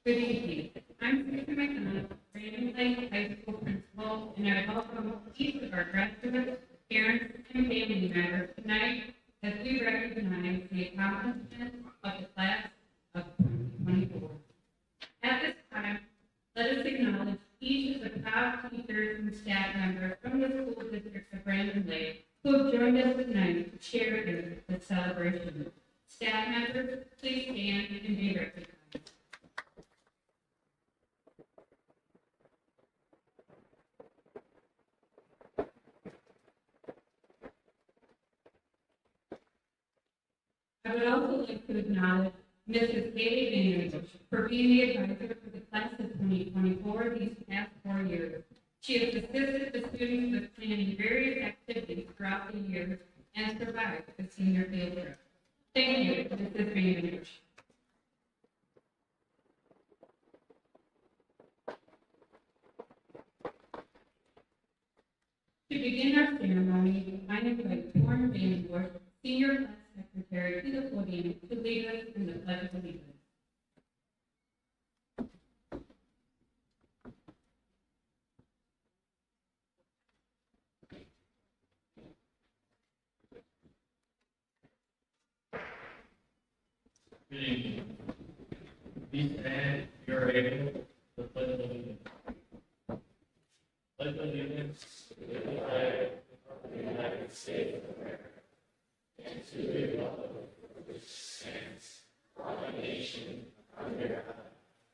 Good evening. I'm Susan McDonough, Brandon Lake High School principal, and I welcome each of our graduates, parents, and family members tonight as we recognize the accomplishments of the class of 2024. At this time, let us acknowledge each of the proud teachers and staff members from the school district of Brandon Lake who have joined us tonight to share in the celebration. Staff members, please stand and be recognized. I would also like to acknowledge Mrs. Haley Van for being the advisor for the class of 2024 these past 4 years. She has assisted the students with planning various activities throughout the year and survived the senior field trip. Thank you, Mrs. Van. To begin our ceremony, I invite Warren Van Bush, Senior Class Secretary, to the podium to lead us in the Pledge of Allegiance. Good evening. Please stand if you are able to the Pledge of Allegiance. Pledge allegiance to the flag of the United States of America and to the republic which stands one nation under God,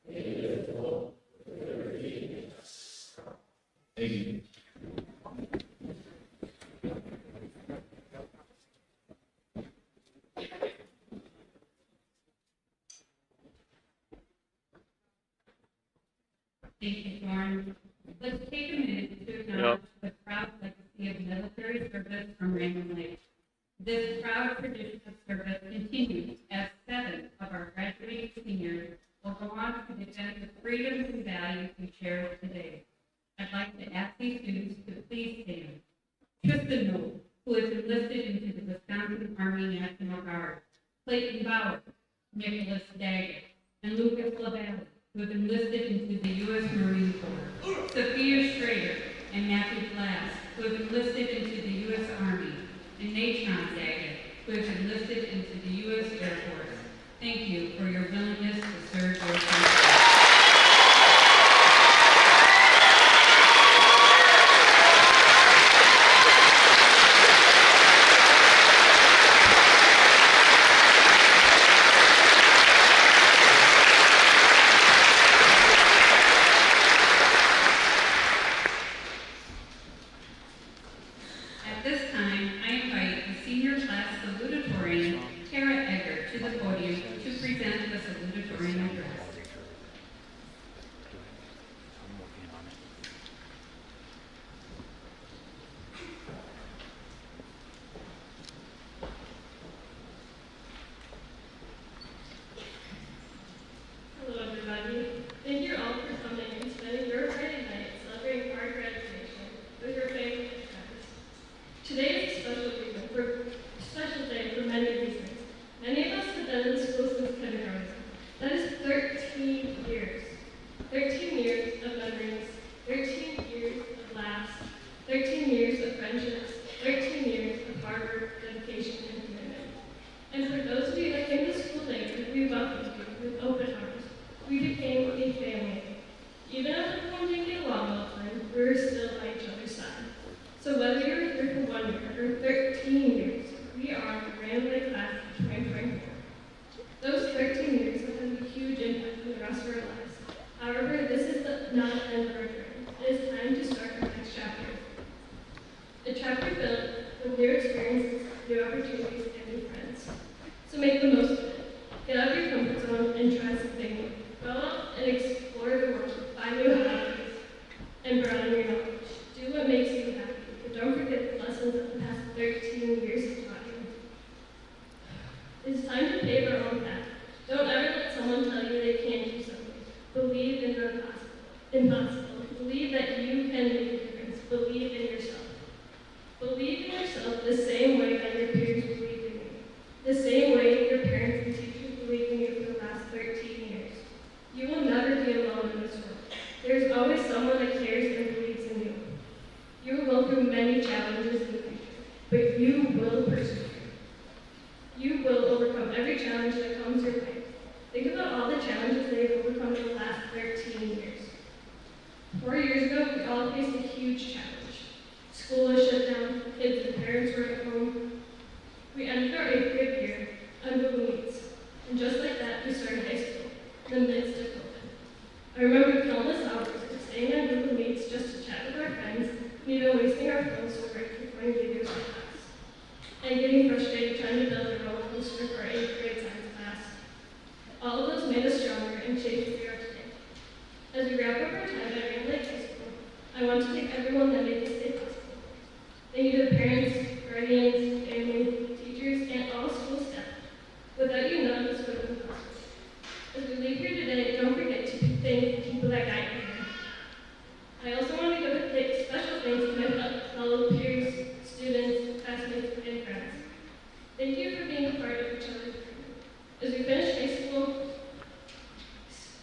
indivisible, with liberty and justice. Thank you. Thank you, Lauren. Let's take a minute to acknowledge the proud legacy of military service from Raymond Lake. This proud tradition of service continues as 7 of our graduating seniors will go on to defend the freedoms and values we cherish today. I'd like to ask these students to please stand. Tristan Knoll, who is enlisted into the Wisconsin Army National Guard. Clayton Bauer, Nicholas Daggett, and Lucas LaValle, who have enlisted into the U.S. Marine Corps. Sophia Schrader and Matthew Glass, who have enlisted into the U.S. Army. And Nathan Daggett, who has enlisted into the U.S. Air Force. Thank you for your willingness to serve your country. At this time, I invite the senior class salutatorian, to the podium to present the salutatorian address. Hello, everybody. Thank you all for coming and spending your Friday night celebrating our graduation with your family and friends. Today is a special day for many reasons. Many of us have been in school since kindergarten. That is 13 years. 13 years of memories, 13 years of laughs, 13 years of friendships, 13 years of hard work, dedication, and commitment. And for those of you that came to school later, we welcome you with open arms. We became a family. Even if everyone didn't get along all the time, we were still by each other's side. So whether you're here for 1 year or 13 years, we are the Brandon Lake class of 2024. Those 13 years have had a huge impact on the rest of our lives. However, this is not the end of our journey. It is time to start our next chapter. A chapter filled with new experiences, new opportunities, and new friends. So make the most of it. Get out of your comfort zone and try something new. Go out and explore the world, find new hobbies, and broaden your knowledge. Do what makes you happy, but don't forget the lessons of the past 13 years have taught you. It's time to pave our own path. Don't ever let someone tell you they can't do something. Believe in the impossible. huge challenge. School was shut down, kids and parents were at home. We ended our 8th grade year on Google Meets, and just like that, we started high school, in the midst of COVID. I remember countless hours of staying on Google Meets just to chat with our friends, and even wasting our phones to work recording videos of class, and getting frustrated trying to build a roller coaster for our 8th grade science class. All of those made us stronger and shaped who we are today. As we wrap up our time at Grand Lake High School, I want to thank everyone that made this day possible. Thank you to the parents, guardians, family, teachers, and all school staff. Without you, none of this would have been possible. As we leave here today, don't forget to thank people that guide you here. I also want to give a special thanks to my fellow peers, students, classmates, and friends. Thank you for being a part of each other's journey. As we finish high school,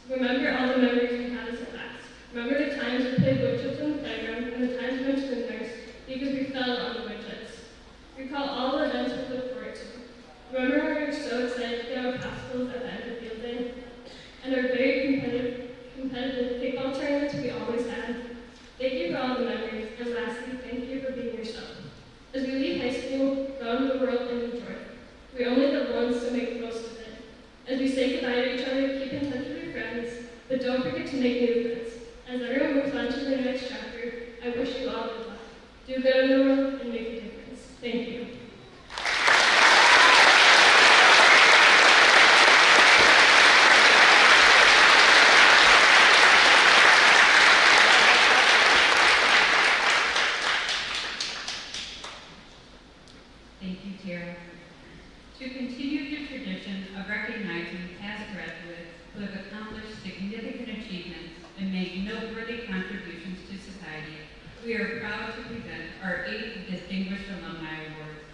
remember all the memories we had as a class. Remember the times we played woodchips in the playground and the times we went to the nurse because we fell on the woodchips. Recall all the events we look forward to. Remember when we were so excited to get our popsicles at the end of field day? And our very competitive kickball tournaments we always had. Thank you for all the memories, and lastly, thank you for being yourself. As we leave high school, go out into the world and enjoy it. We only live once, so make the most of it. As we say goodbye to each other, keep in touch with your friends, but don't forget to make new friends. As everyone moves on to the next chapter, I wish you all good luck. Do good in the world and make a difference. Thank you. Thank you, Tara. To continue the tradition of recognizing past graduates who have accomplished significant achievements and made noteworthy contributions to society, we are proud to present our 8th Distinguished Alumni Awards.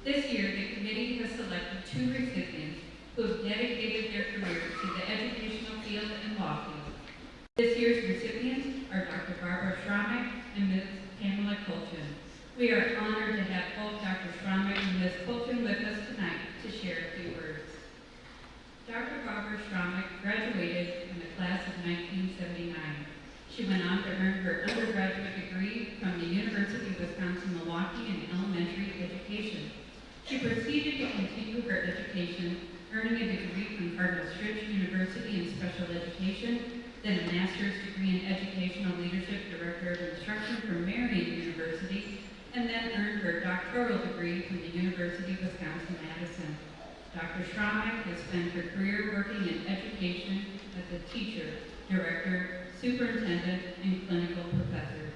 This year, the committee has selected 2 recipients who have dedicated their careers to the educational field and law field. This year's recipients are Dr. Barbara Schromick and Ms. Pamela Colchin. We are honored to have both Dr. Schromick and Ms. Colchin with us tonight to share a few words. Dr. Barbara Schromick graduated in the class of 1979. She went on to earn her undergraduate degree from the University of Wisconsin-Milwaukee in elementary education. She proceeded to continue her education, earning a degree from Cardinal Stritch University in special education, then a master's degree in educational leadership, director of instruction from Marian University, and then earned her doctoral degree from the University of Wisconsin-Madison. Dr. Schromick has spent her career working in education as a teacher, director, superintendent, and clinical professor.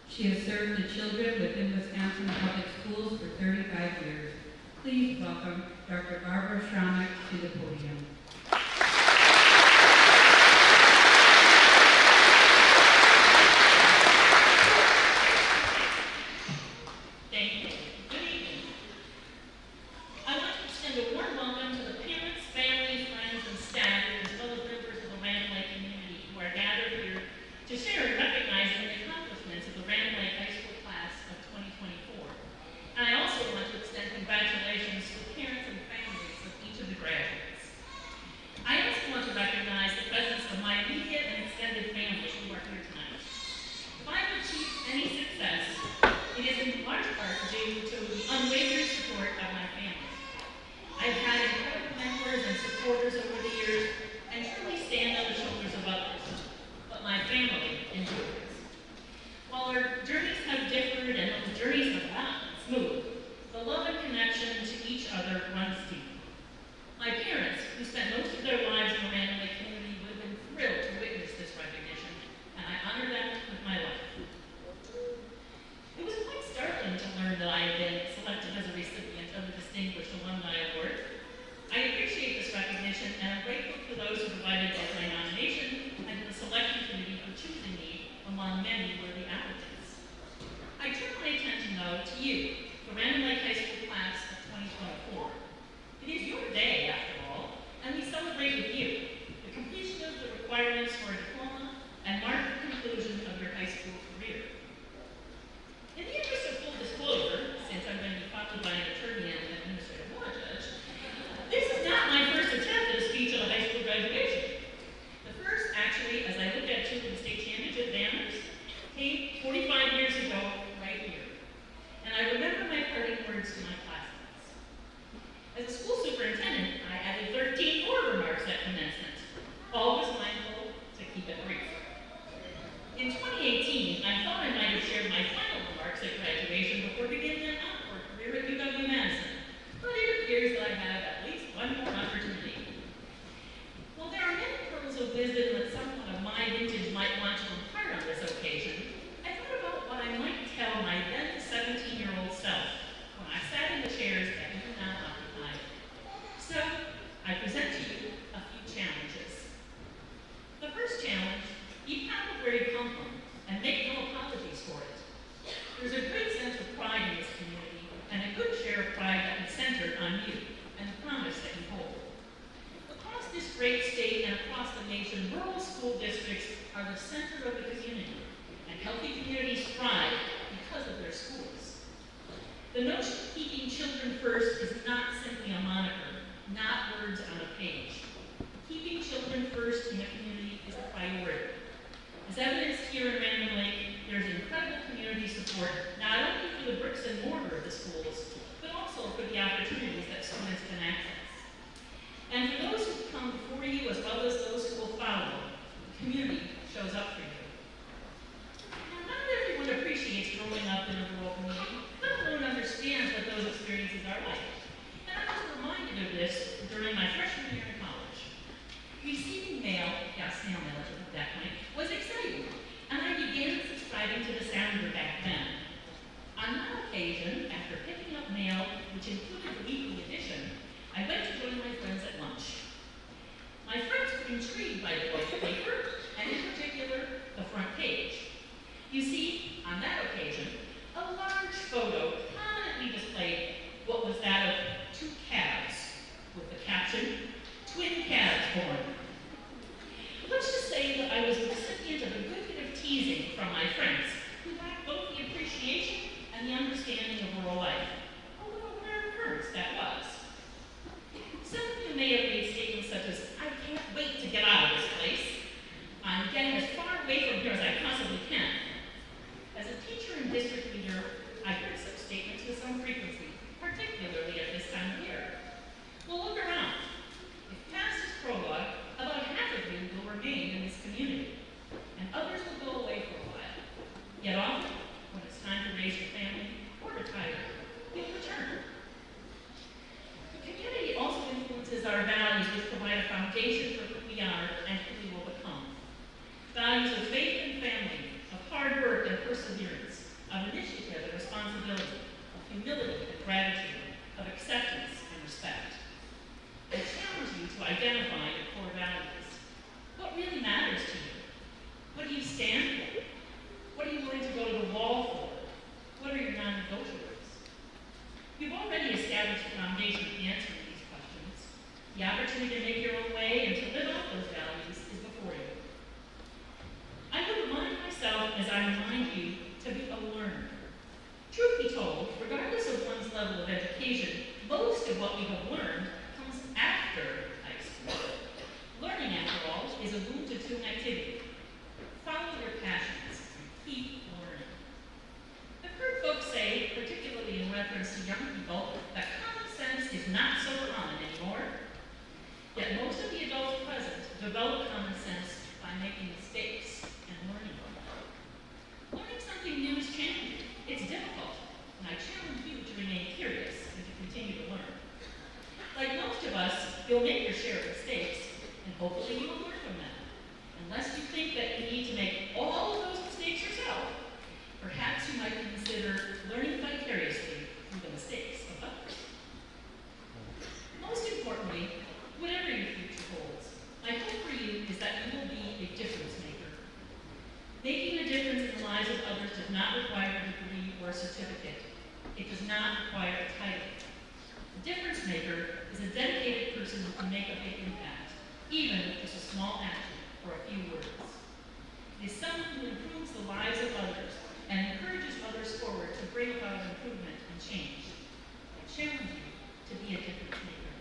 She has served the children within Wisconsin public schools for 35 years. Please welcome Dr. Barbara Schromick to the podium. always mindful to keep it brief. In 2018, I thought I might have shared my final remarks at graduation before beginning an outward career at UW-Madison, but it appears that I have at least one more opportunity. While there are many pearls of wisdom that someone of my vintage might want to impart on this occasion, I thought about what I might tell my then 17-year-old self when I sat in the chairs that you now occupy. So, I present to you a few challenges. The first challenge: be proud of where you come from and make no apologies for it. There's a great sense of pride in this community and a good share of pride that is centered on you and the promise that you hold. Across this great state and across the nation, rural school districts are the center of the community, and healthy communities thrive because of their schools. The notion of keeping children first is not simply a moniker, not words on a page. Keeping children first in a community is a priority. As evidenced here in Random Lake, there's incredible community support, not only for the bricks and mortar of the schools, but also for the opportunities that students can access. And for those who come before you, as well as those who will follow, the community shows up for you. Now, not everyone appreciates growing up in a rural community. Not everyone understands what those experiences are like. And I was reminded of this during my freshman year in college. Receiving mail, snail mail at that point, was exciting, and I began subscribing to the Sounder back then. On one occasion, after picking up mail, which included the weekly edition, I went to join my friends at lunch. My friends were intrigued by the white paper, and in particular, the front page. You see, on that occasion, a large photo prominently displayed what was that of two calves, with the caption, "Twin calves born." Let's just say that I was the recipient of a good bit of teasing from my friends, who lacked both the appreciation and the understanding of rural life. A little rare occurrence that was. Some of you may have made statements such as, "I can't wait to get out of this place. I'm getting as far away from here as I possibly can." As a teacher and district leader, I heard such statements with some frequency, particularly at this time of year. Well, look around. If past is prologue, about half of you will remain in this community, and others will go away for a while. Yet often, when it's time to raise your family or retire, you'll return. The community also influences our values, which provide a foundation for who we are and who we will become. Values of faith and family, of hard work and perseverance, of initiative and responsibility, of humility and gratitude, of acceptance and respect. I challenge you to identify your core values. What really matters to you? What do you stand for? What are you willing to go to the wall for? What are your non-negotiables? You've already established a foundation of answering these questions. The opportunity to make your own way and to live out those values is before you. I would remind myself, as I remind you, to be a learner. Truth be told, regardless of one's level of education, most of what we have learned comes after high school. Learning, after all, is a boon to student activity. Follow your passions and keep learning. I've heard folks say, particularly in reference to young people, that common sense is not so common anymore. Yet most of the adults present develop common sense by making mistakes and learning from them. Learning something new is challenging. It's difficult, and I challenge you to remain curious and to continue to learn. Like most of us, you'll make your share of mistakes, and hopefully you will learn from them. Unless you think that you need to make all of those mistakes yourself, perhaps you might consider learning vicariously through the mistakes of others. Most importantly, whatever your future holds, my hope for you is that you will be a difference maker. Making a difference in the lives of others does not require a degree or a certificate. It does not require a title. A difference maker is a dedicated person who can make a big impact, even with just a small action or a few words. It is someone who improves the lives of others and encourages others forward to bring about improvement and change. I challenge you to be a difference maker.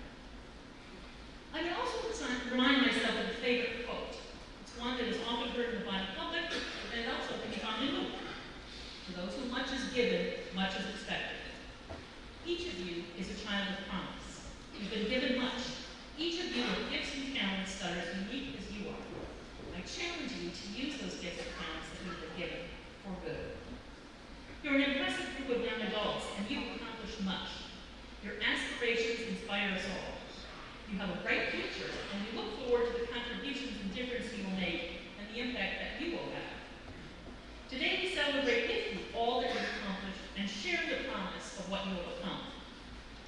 I would also remind myself of a favorite quote. It's one that is often heard in the body public, and it also can be found in Luke. To those whom much is given, much is expected. Each of you is a child of promise. You've been given much. Each of you with gifts and talents that are as unique as you challenge you to use those gifts and talents that you've been given for good. You're an impressive group of young adults, and you've accomplished much. Your aspirations inspire us all. You have a bright future, and we look forward to the contributions and difference you will make and the impact that you will have. Today we celebrate with you all that you've accomplished and share the promise of what you will become.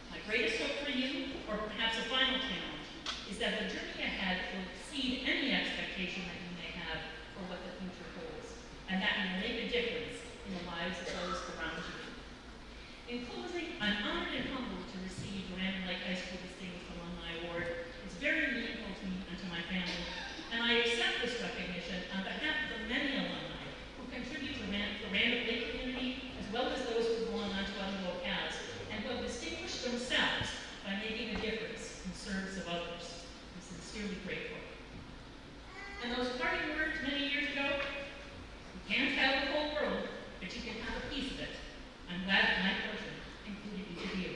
My greatest hope for you, or perhaps a final challenge, is that the journey ahead will exceed any expectation that you may have for what the future holds, and that you will make a difference in the lives of those around you. In closing, I'm honored and humbled to receive the Random Lake High School Distinguished Alumni Award. It's very meaningful to me and to my family, and I accept this recognition on behalf of the many alumni who contribute to the Random Lake community, as well as those who belong on to other locales, and who have distinguished themselves by making a difference in service of others. I'm sincerely grateful. And those parting words many years ago, you can't have the whole world, but you can have a piece of it. I'm glad that my portion included each of you.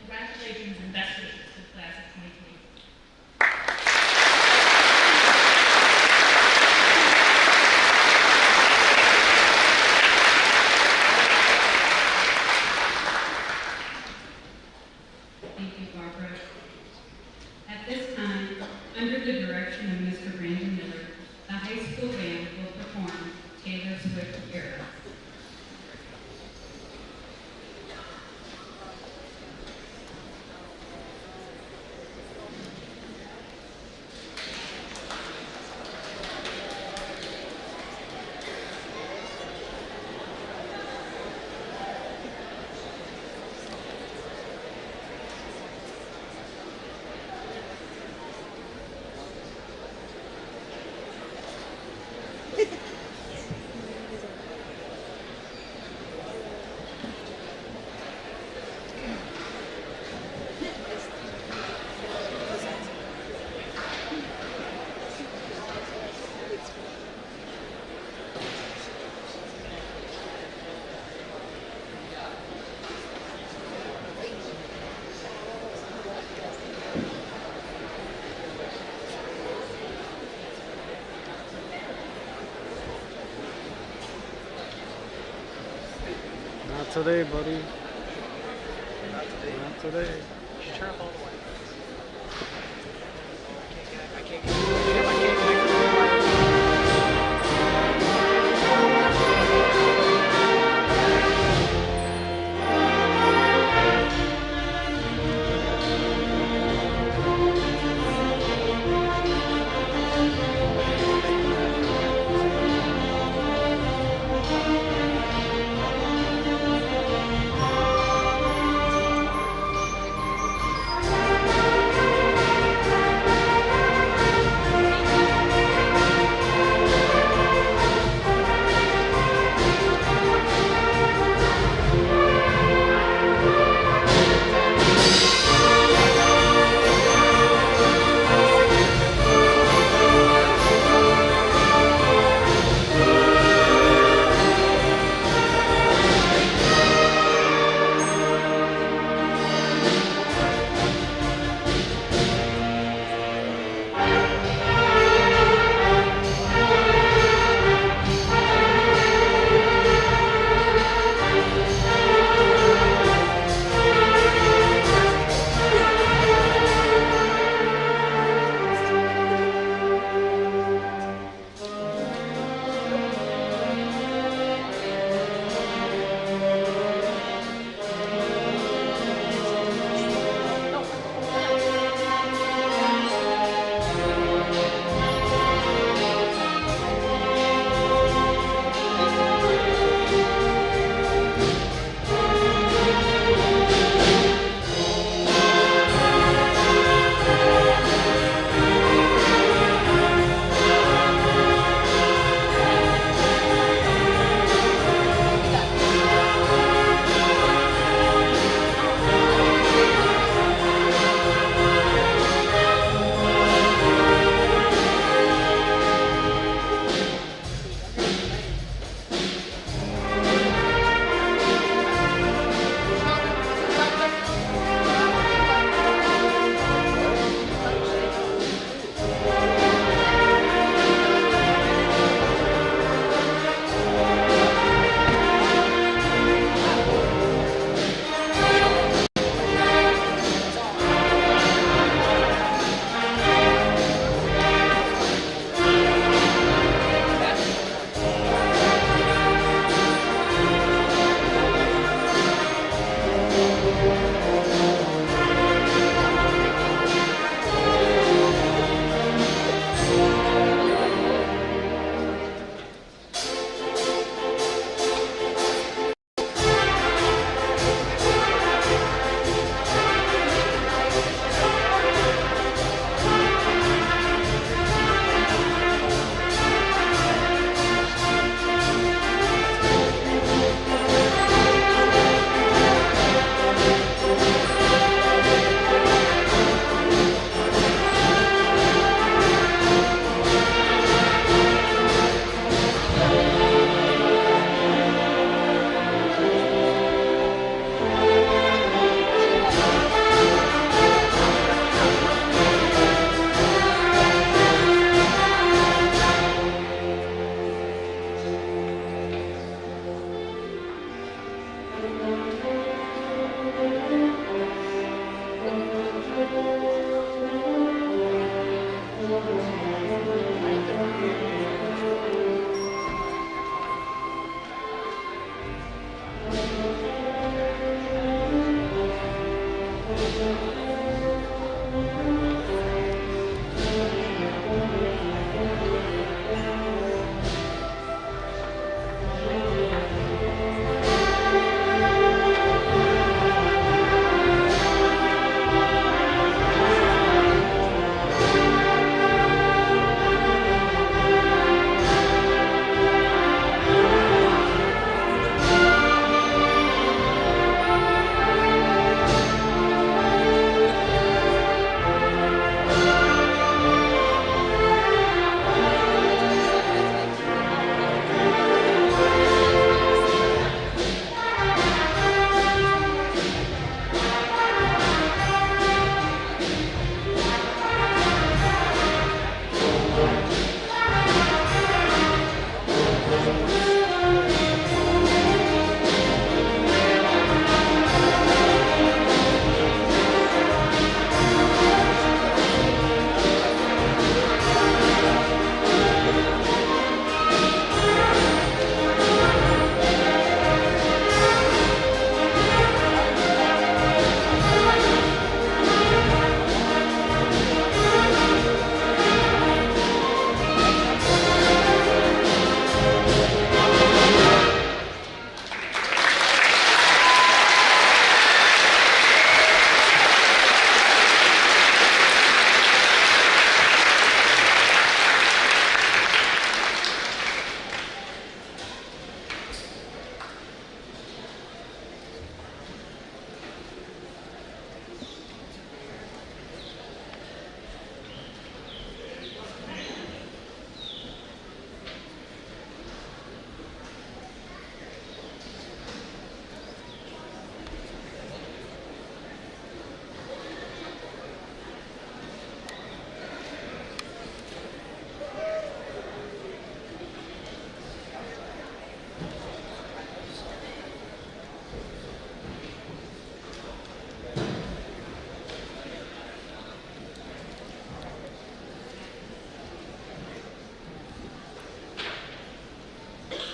Congratulations and best wishes to the class of 2024. Thank you, Barbara. At this time, under the direction of Mr. Brandon Miller, the high school band will perform Taylor Swift Era. Not today, buddy. Not today. Turn up all the way.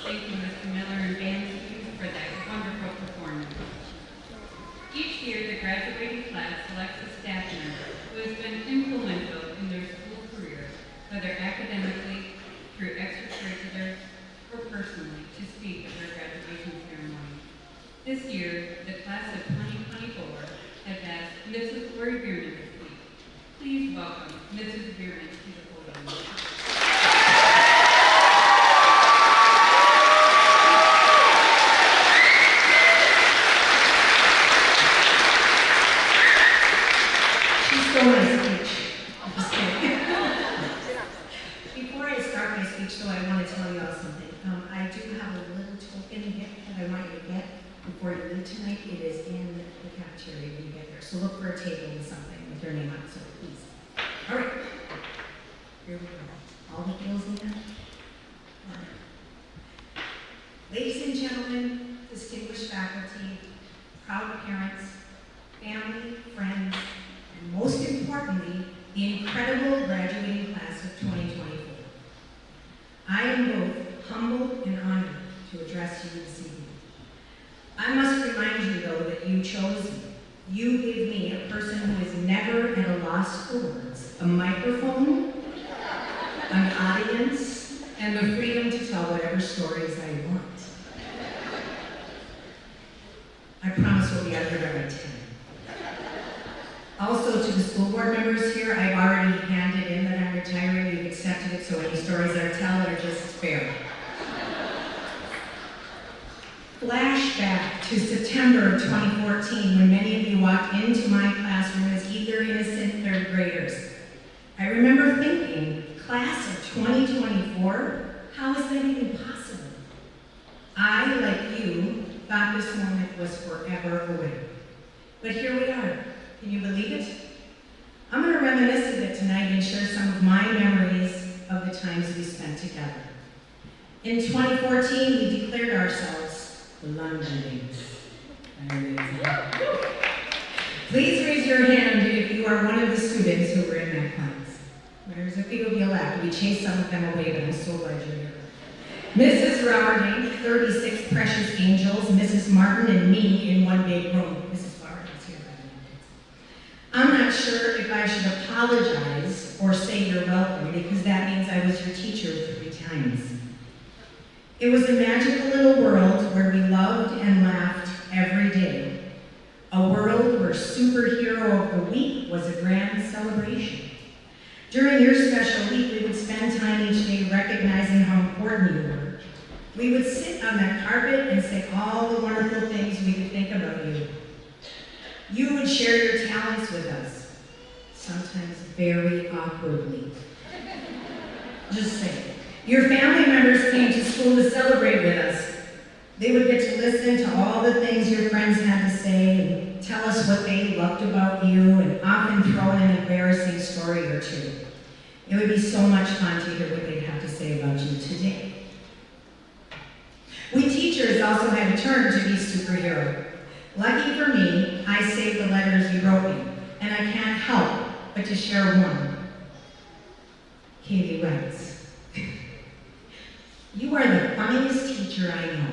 Thank you, Mr. Miller and band students, for that wonderful performance. Each year, the graduating class selects a staff member who has been influential in their school careers, whether academically, through extracurriculars, or personally, to speak at their graduation ceremony. This year, the class of 2024 has asked Mrs. Lori Bierman to speak. Please welcome Mrs. Bierman to the podium. So my speech. I'm just kidding. Before I start my speech, though, I want to tell you all something. I do have a little token gift that I want you to get before you leave tonight. It is in the cafeteria when you get there. So look for a table with something with your name on it, so please. All right. Here we go. All the deals in there? All right. Ladies and gentlemen, distinguished faculty, proud parents, family, friends, and most importantly, the incredible graduating class of 2024. I am both humbled and honored to address you this evening. I must remind you, though, that you chose me. You gave me, a person who is never at a loss for words, a microphone, an audience, and the freedom to tell whatever stories I want. I promise we'll be out here by 10. Also, to the school board members here, I've already handed in that I'm retiring. You've accepted it, so any stories I tell are just fair. Flashback to September of 2014, when many of you walked into my classroom as eager, innocent third graders. I remember thinking, class of 2024, how is that even possible? I, like you, thought this moment was forever away. But here we are. Can you believe it? I'm going to reminisce a bit tonight and share some of my memories of the times we spent together. In 2014, we declared ourselves the London Days. Please raise your hand if you are one of the students who were in that class. There's a few of you left. We chased some of them away, but I'm so glad you're here. Mrs. Rowarding, 36 precious angels, Mrs. Martin, and me in one big room. Mrs. Rowarding's here, by the way. I'm not sure if I should apologize or say you're welcome, because that means I was your teacher 3 times. It was a magical little world where we loved and laughed every day. A world where Superhero of the Week was a grand celebration. During your special week, we would spend time each day recognizing how important you were. We would sit on that carpet and say all the wonderful things we could think about you. You would share your talents with us, sometimes very awkwardly. Just say, your family members came to school to celebrate with us. They would get to listen to all the things your friends had to say and tell us what they loved about you and often throw in an embarrassing story or two. It would be so much fun to hear what they'd have to say about you today. We teachers also had a turn to be superhero. Lucky for me, I saved the letters you wrote me, and I can't help but to share one. Katie writes, you are the funniest teacher I know.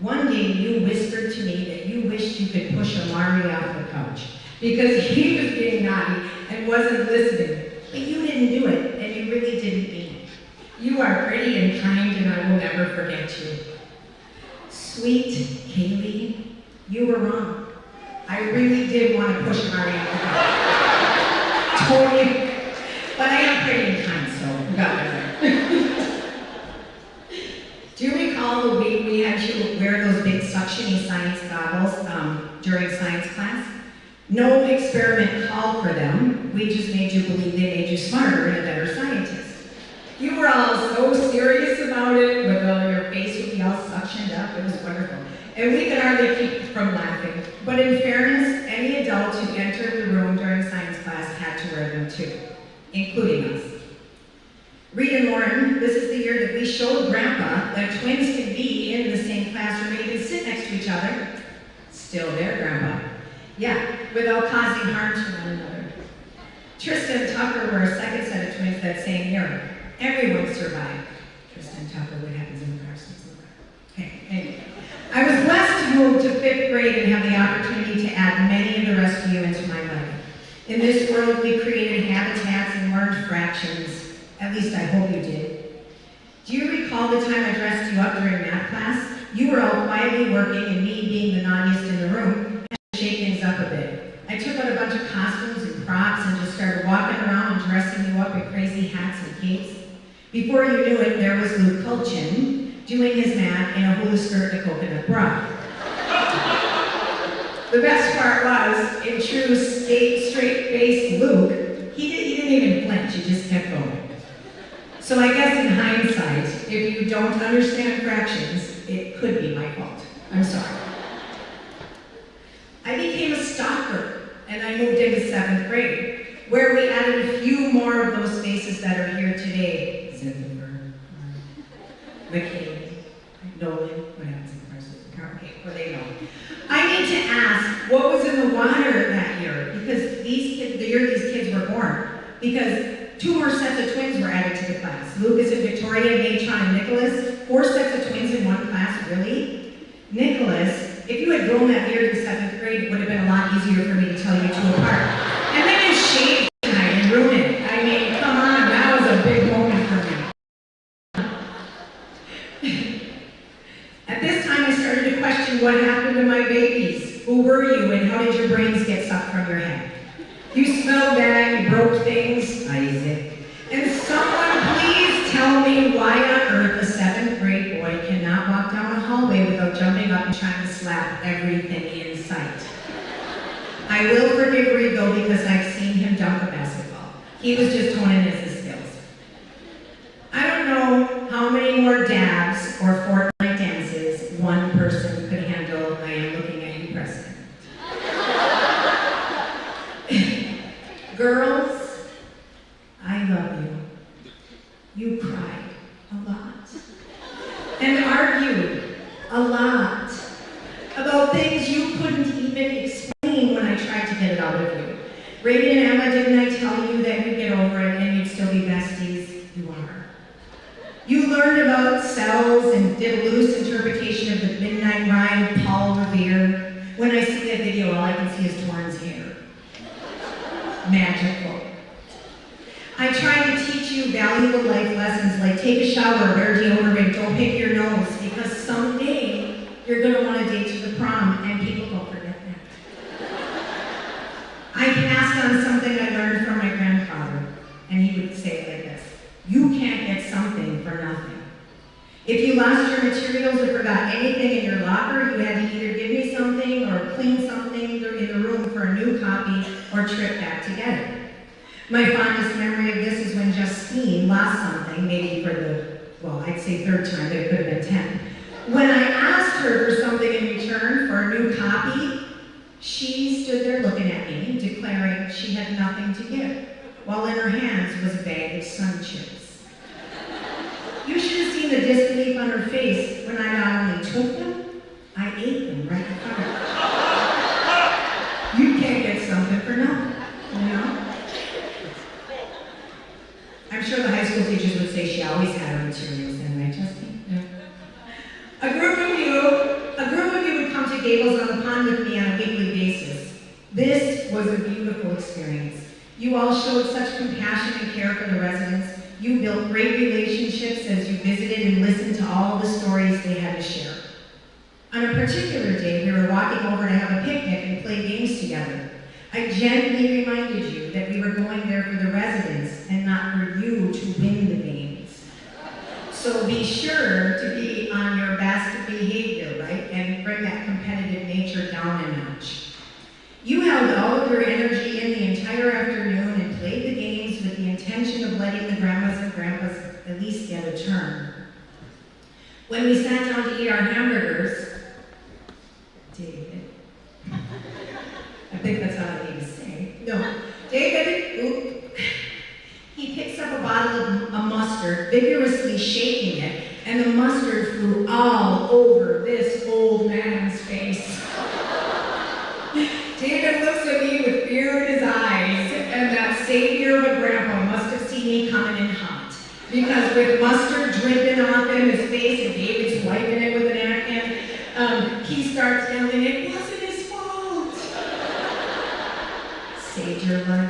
One day you whispered to me that you wished you could push Amari off the couch because he was being naughty and wasn't listening. But you didn't do it, and you really didn't mean it. You are pretty and kind, and I will never forget you. Sweet Kaylee, you were wrong. I really did want to push Amari off the couch. Totally. But I am pretty and kind, so we got there. Do you recall the week we had you wear those big suctiony science goggles during science class? No experiment called for them. We just made you believe they made you smarter and a better scientist. You were all so serious about it, with your face would be all suctioned up. It was wonderful. And we could hardly keep from laughing. But in fairness, any adult who entered the room during science class had to wear them too, including us. Reed and Lauren, this is the year that we showed Grandpa that twins can be in the same classroom and even sit next to each other. Still there, Grandpa. Yeah, without causing harm to one another. Tristan and Tucker were a second set of twins that same year. Everyone survived. Tristan and Tucker, what happens in the car stays in the car. Okay, anyway. I was blessed to move to 5th grade and have the opportunity to add many of the rest of you into my life. In this world, we created habitats and learned fractions. At least I hope you did. Do you recall the time I dressed you up during math class? You were all quietly working and me being the naughtiest in the room had to shake things up a bit. I took out a bunch of costumes and props and just started walking around and dressing you up in crazy hats and capes. Before you knew it, there was Luke Kulchin doing his math in a hula skirt and a coconut bra. The best part was, in true straight-faced Luke, he didn't even flinch, he just kept going. So I guess in hindsight, if you don't understand fractions, it could be my fault. I'm sorry. I became a stalker, and I moved into 7th grade, where we added a few more of those faces that are here today. Zindenberg, McCain, Nolan, what happens in the person? Okay, well they know. I need to ask, what was in the water that year? Because these kids, the year these kids were born. Because 2 more sets of twins were added to the class. Lucas and Victoria, Natron and Nicholas. 4 sets of twins in one class, really? Nicholas, if you had grown that beard in 7th grade, it would have been a lot easier for me to tell you two apart. And then you shaved tonight and ruined it. I mean, come on, that was a big moment for me. At this time, I started to question what happened to my babies. Who were you and how did your brains get sucked from your head? You smelled bad, you broke things, Isaac. And someone please tell me why on earth a 7th grade boy cannot walk down a hallway without jumping up and trying to slap everything in sight. I will forgive Reed though because I've seen him dunk a basketball. He was just honing his skills. I don't know how many more dabs or Fortnite dances one person could handle. I am looking at you, Preston. Girls, I love you. You cried a lot. And argued a lot about things you couldn't even when I tried to get it out of you. Raven and Emma, didn't I tell you that you'd get over it and you'd still be better? is you are. You learned about cells and did a loose interpretation of the Midnight Rhyme of Paul Revere. When I see that video, all I can see is Torrance hair. Magical. I try to teach you valuable life lessons like take a shower, wear deodorant, don't pick your nose, because someday you're going to want to date to the prom, and people don't forget that. I passed on something I learned from my grandfather, and he would say it like this: you can't get something for nothing. If you lost your materials or forgot anything in your locker, you had to either give me something or clean something in the room for a new copy or trip back to get it. My fondest memory of this is when Justine lost something, maybe for the, well, I'd say third time, but it could have been 10. When I asked her for something in return for a new copy, she stood there looking at me, declaring she had nothing to give, while in her hands was a bag of Sun Chips. You should have seen the disbelief on her face when I not only took them, I ate them right in front of her. You can't get something for nothing, you know? I'm sure the high school teachers would say she always had her materials in, right, Justine? Yeah. A group of you would come to Gables on the Pond with me on a weekly basis. This was a beautiful experience. You all showed such compassion and care for the residents. You built great relationships as you visited and listened to all the stories they had to share. On a particular day, we were walking over to have a picnic and play games together. I gently reminded you that we were going there for the residents and not for you to win the games. So be sure to be on your best behavior, right? And bring that competitive nature down a notch. You held all of your energy in the entire afternoon and played the games with the intention of letting the grandmas and grandpas at least get a turn. When we sat down to eat our hamburgers, David, I think that's all I need to say. No, David, he picks up a bottle of mustard, vigorously shaking it, and the mustard flew all over this old man's face. David looks at me with fear in his eyes, and that savior of a grandpa must have seen me coming in hot. Because with mustard dripping off in his face and David's wiping it with a napkin, he starts yelling, "It wasn't his fault." Saved your life.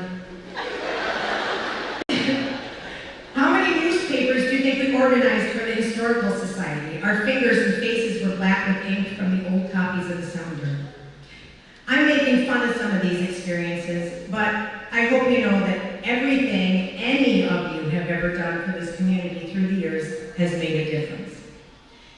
How many newspapers do you think we organized for the Historical Society? Our fingers and faces were black with ink from the old copies of the Sounder. I'm making fun of some of these experiences, but I hope you know that everything any of you have ever done for this community through the years has made a difference.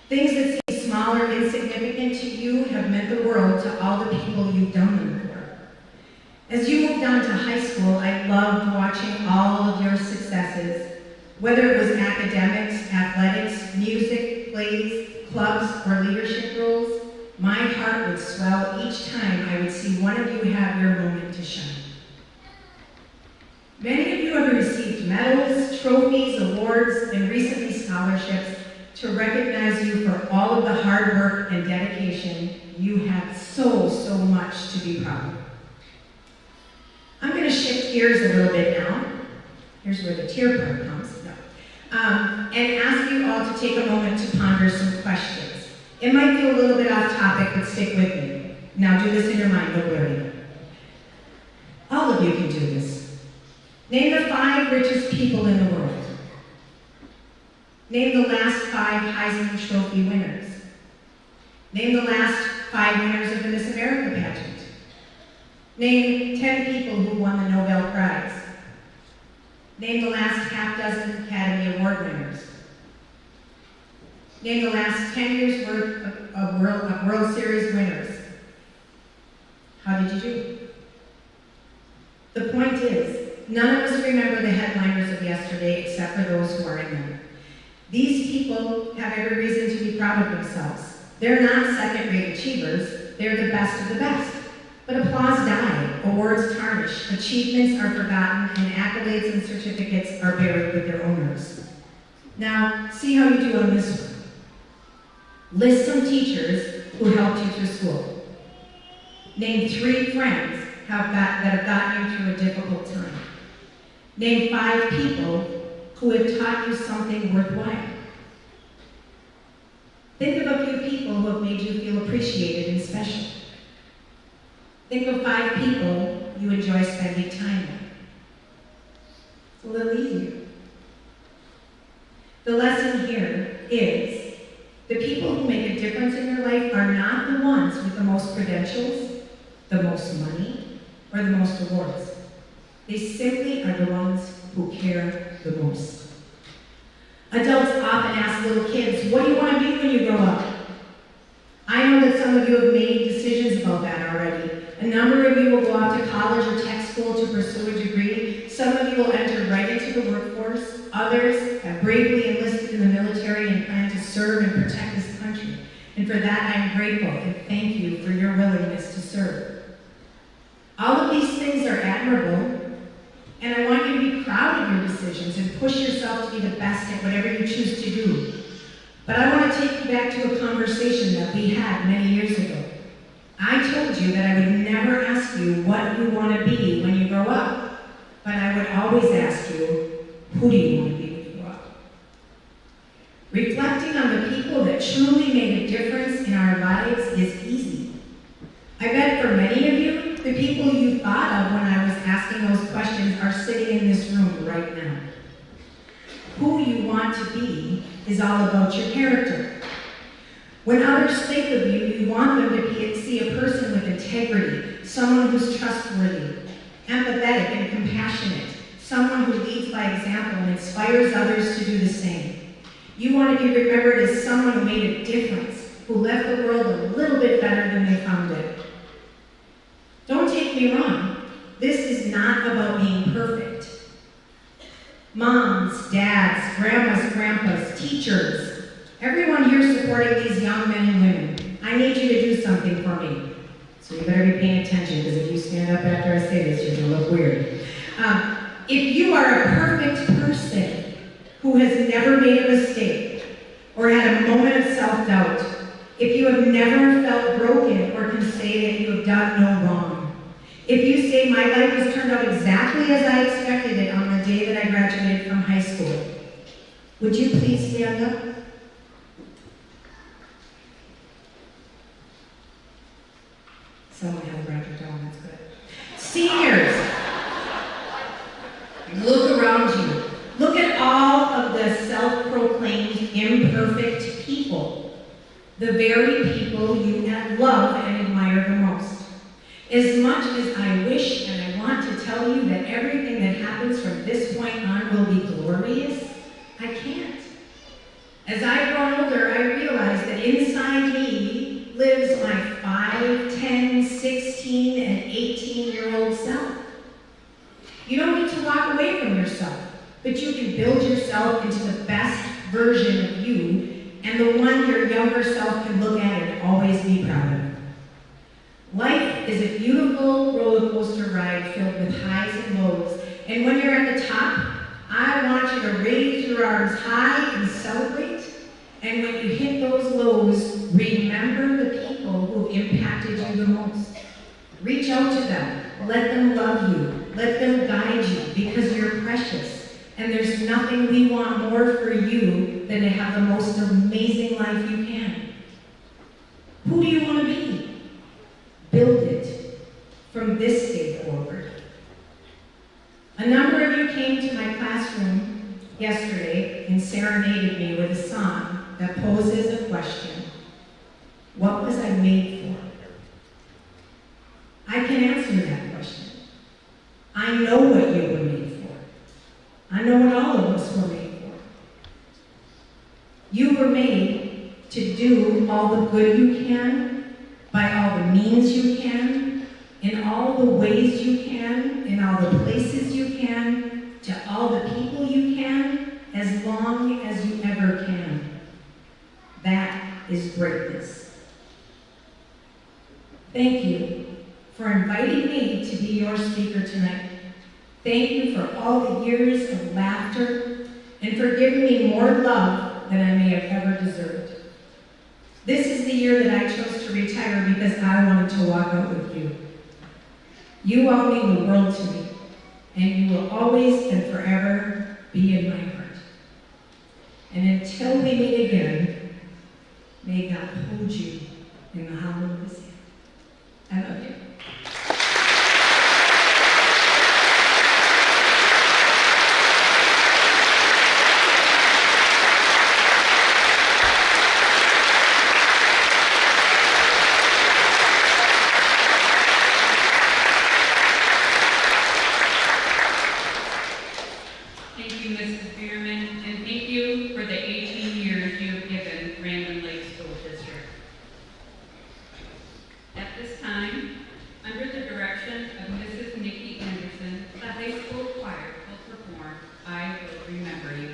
Things that seem small or insignificant to you have meant the world to all the people you've done them for. As you moved on to high school, I loved watching all of your successes, whether it was academics, athletics, music, plays, clubs, or leadership roles. My heart would swell each time I would see one of you have your moment to shine. Many of you have received medals, trophies, awards, and recently scholarships to recognize you for all of the hard work and dedication. You have so much to be proud of. I'm going to shift gears a little bit now. Here's where the tear part comes. And ask you all to take a moment to ponder some questions. It might be a little bit off topic, but stick with me. Now do this in your mind, don't worry. All of you can do this. Name the 5 richest people in the world. Name the last 5 Heisman Trophy winners. Name the last 5 winners of the Miss America pageant. Name 10 people who won the Nobel Prize. Name the last half dozen Academy Award winners. Name the last 10 years' worth of World Series winners. How did you do? The point is, none of us remember the headliners of yesterday except for those who are in them. These people have every reason to be proud of themselves. They're not second-rate achievers, they're the best of the best. But applause die, awards tarnish, achievements are forgotten, and accolades and certificates are buried with their owners. Now, see how you do on this one. List some teachers who helped you through school. Name 3 friends that have gotten you through a difficult time. Name 5 people who have taught you something worthwhile. Think of a few people who have made you feel appreciated and special. Think of 5 people you enjoy spending time with. It's a little easier. The lesson here is the people who make a difference in your life are not the ones with the most credentials, the most money, or the most awards. They simply are the ones who care the most. Adults often ask little kids, what do you want to be when you grow up? I know that some of you have made decisions about that already. A number of you will go off to college or tech school to pursue a degree. Some of you will enter right into the workforce. Others have bravely enlisted in the military and plan to serve and protect this country. And for that, I am grateful and thank you for your willingness to serve. All of these things are admirable, and I want you to be proud of your decisions and push yourself to be the best at whatever you choose to do. But I want to take you back to a conversation that we had many years ago. I told you that I would never ask you what you want to be when you grow up, but I would always ask you, who do you want to be when you grow up? Reflecting on the people that truly made a difference in our lives is easy. I bet for many of you, the people you thought of when I was asking those questions are sitting in this room right now. Who you want to be is all about your character. When others think of you, you want them to see a person with integrity, someone who's trustworthy, empathetic and compassionate, someone who leads by example and inspires others to do the same. You want to be remembered as someone who made a difference, who left the world a little bit better than they found it. Don't take me wrong, this is not about being perfect. Moms, dads, grandmas, grandpas, teachers, everyone here supporting these young men and women, I need you to do something for me. So you better be paying attention, because if you stand up after I say this, you're going to look weird. If you are a perfect person who has never made a mistake or had a moment of self-doubt, if you have never felt broken or can say that you have done no wrong, if you say my life has turned out exactly as I expected it on the day that I graduated from high school, would you please stand up? Someone has Roger down, that's good. Seniors, look around you. Look at all of the self-proclaimed imperfect people, the very people you love and admire the most. As much as I wish and I want to tell you that everything that happens from this point on will be glorious, I can't. As I grow older, I realize that inside me lives my 5, 10, 16, and 18-year-old self. You don't need to walk away from yourself, but you can build yourself into the best version of you, and the one your younger self can look at and always be proud of. Life is a beautiful roller coaster ride filled with highs and lows, and when you're at the top, I want you to raise your arms high and celebrate, and when you hit those lows, remember the people who impacted you the most. Reach out to them, let them love you, let them guide you, because you're precious, and there's nothing we want more for you than to have the most amazing life you can. Who do you want to be? Build it from this day forward. A number of you came to my classroom yesterday and serenaded me with a song that poses a question. What was I made for? I can answer that question. I know what you were made for. I know what all of us were made for. You were made to do all the good you can, by all the means you can, in all the ways you can, in all the places you can, to all the people you can, as long as you ever can. That is greatness. Thank you for inviting me to be your speaker tonight. Thank you for all the years of laughter and for giving me more love than I may have ever deserved. This is the year that I chose to retire because I wanted to walk out with you. You all mean the world to me, and you will always and forever be in my heart. And until we meet again, may God hold you in the hollow of his hand. I love you. Thank you, Mrs. Bierman, and thank you for the 18 years you have given Random Lake School District. At this time, under the direction of Mrs. Nikki Anderson, the high school choir will perform "I Will Remember You."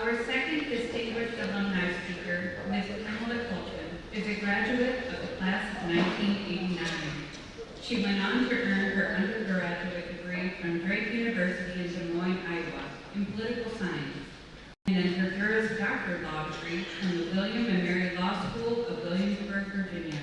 Our second distinguished alumni speaker, Ms. Pamela Colton, is a graduate of the class of 1989. She went on to earn her undergraduate degree from Drake University in Des Moines, Iowa, in political science, and then her Juris Doctor law degree from the William and Mary Law School of Williamsburg, Virginia.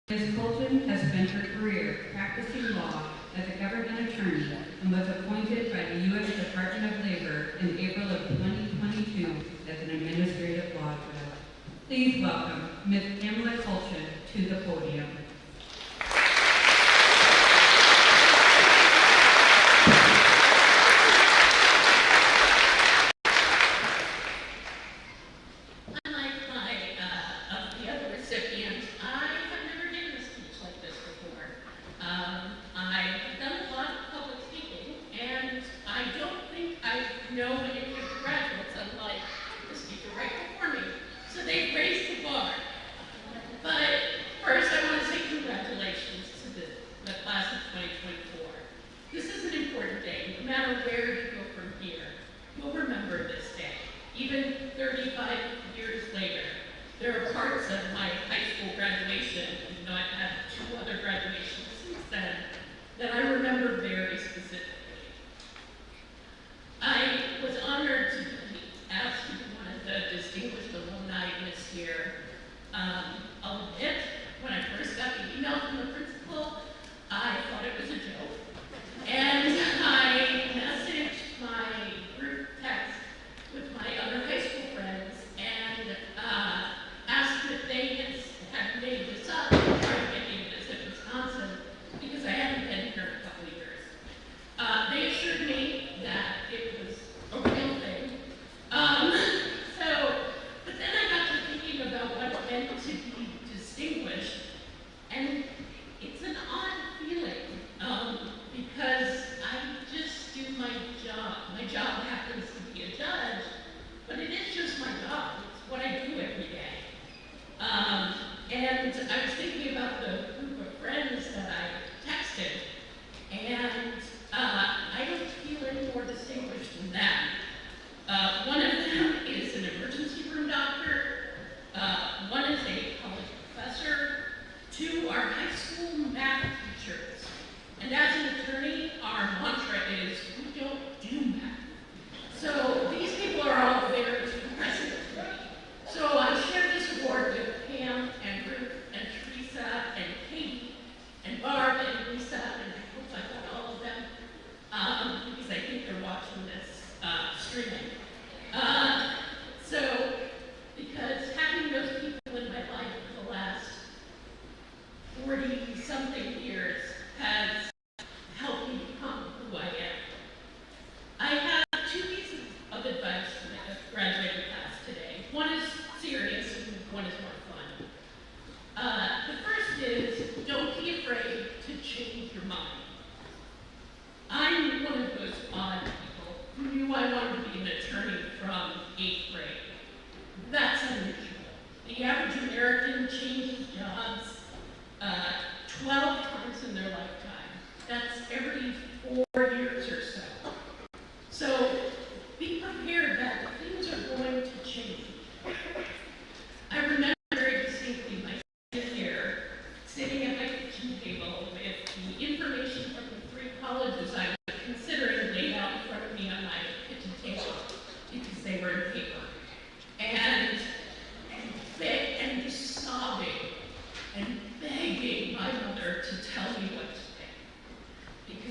Ms. Colton has spent her career practicing law as a government attorney and was appointed by the U.S. Department of Labor in April of 2022 as an administrative law judge. Please welcome Ms. Pamela Colton to the podium.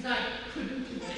I couldn't do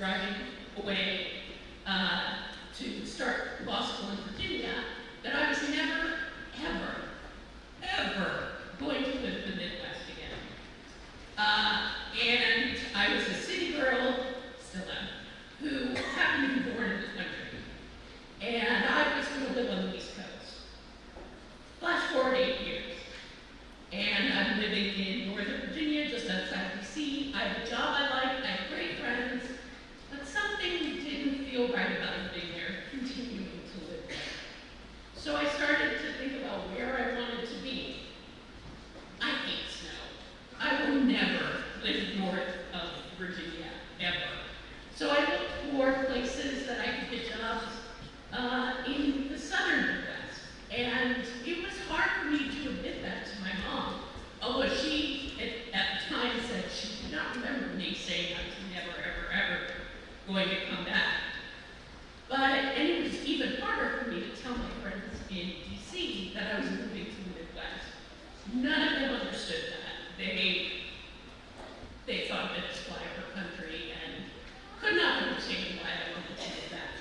driving away to start law school in Virginia, that I was never, ever, ever going to live in the Midwest again. And I was a city girl, still am, who happened to be born in the country. And I was going to live on the East Coast. Flash forward 8 years. And I'm living in Northern Virginia, just outside DC. I have a job I like, I have great friends, but something didn't feel right about living there, continuing to live there. So I started to think about where I wanted to be. I hate snow. I will never live north of Virginia, ever. So I looked for places that I could get jobs in the southern Midwest. And it was hard for me to admit that to my mom, although she, at the time, said she did not remember me saying I was never, ever, ever going to come back. And it was even harder for me to tell my friends in DC that I was moving to the Midwest. None of them understood that. They thought that it's flyover country and could not understand why I wanted to do that.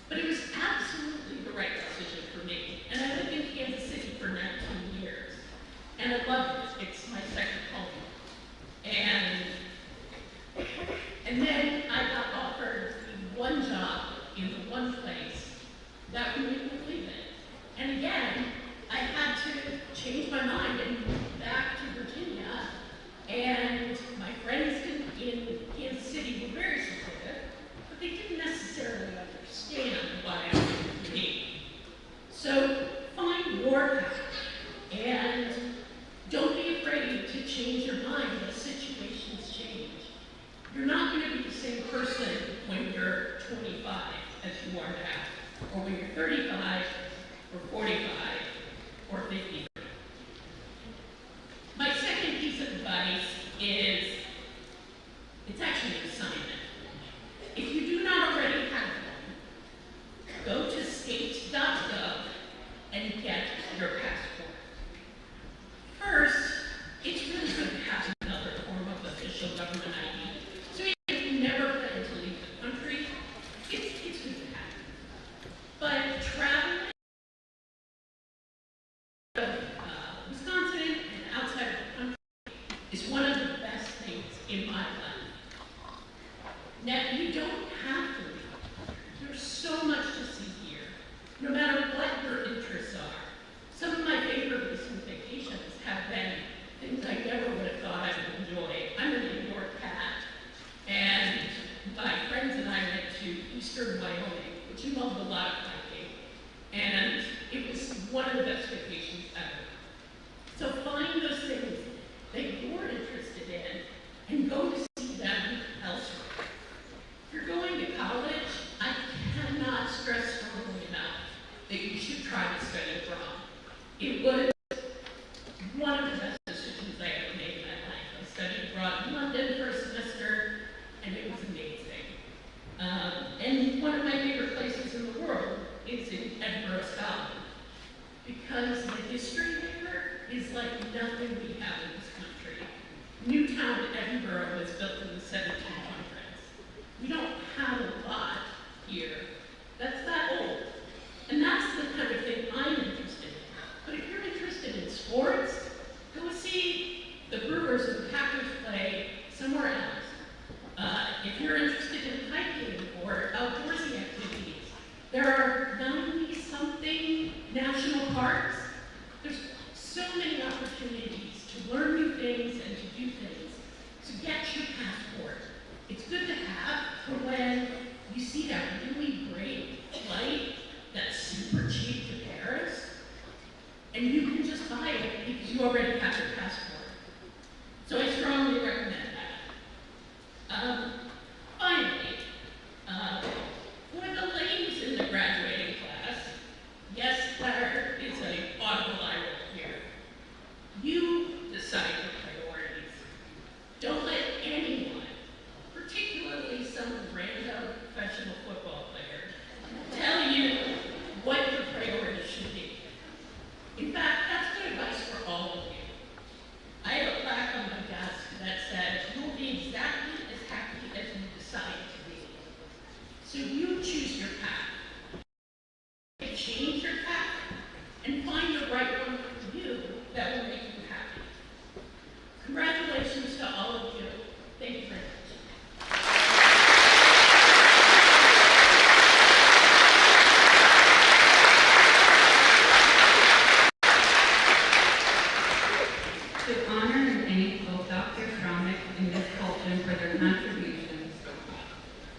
But it was absolutely the right decision for me. And I lived in Kansas City for 19 years. And I love it. It's my second home. And then I got offered one job in the one place that would make me leave it. And again, I had to change my mind and move back to Virginia. And my friends in Kansas City were very supportive, but they didn't necessarily understand why I wanted to leave. So find your path and don't be afraid to change your mind as situations change. You're not going to be the same person when you're 25 as you are now, or when you're 35, or 45, or 50. My second piece of advice is, it's actually an assignment. If you do not already have one, go to state.gov and get your passport. First, it's really good to have another form of official government ID. So even if you never plan to leave the country, it's good to have. But traveling Wisconsin and outside of the country is one of the best things in my life. Now, you don't have to leave. There's so much to see here, no matter what your interests are. Some of my favorite recent vacations have been things I never would have thought I would enjoy. I'm a New York cat, and my friends and I went to eastern Wyoming, which involved a lot of hiking, and it was one of the best vacations ever. So find those things that you're interested in and go to see them elsewhere. If you're going to college, I cannot stress strongly enough that you should try to study abroad. It was one of the best decisions I ever made in my life. I studied abroad in London for a semester, and it was amazing. And one of my favorite places in the world is in Edinburgh, Scotland, because the history there is like nothing we have in this country. Newtown, Edinburgh was built in the 1700s. We don't have a lot here that's that old. And that's the kind of thing I'm interested in. But if you're interested in sports, go see the Brewers and the Packers play somewhere else. If you're interested in hiking or outdoorsy activities, there are 90-something national parks. There's so many opportunities to learn new things and to do things. So get your passport. It's good to have for when you see that really great flight that's super cheap to Paris, and you can just buy it because you already have your passport. So I strongly recommend that. Finally, for the ladies in the graduating class, yes, there is an audible eye roll here. You decide your priorities. Don't let anyone, particularly some random professional football player, tell you what your priorities should be. In fact, that's good advice for all of you.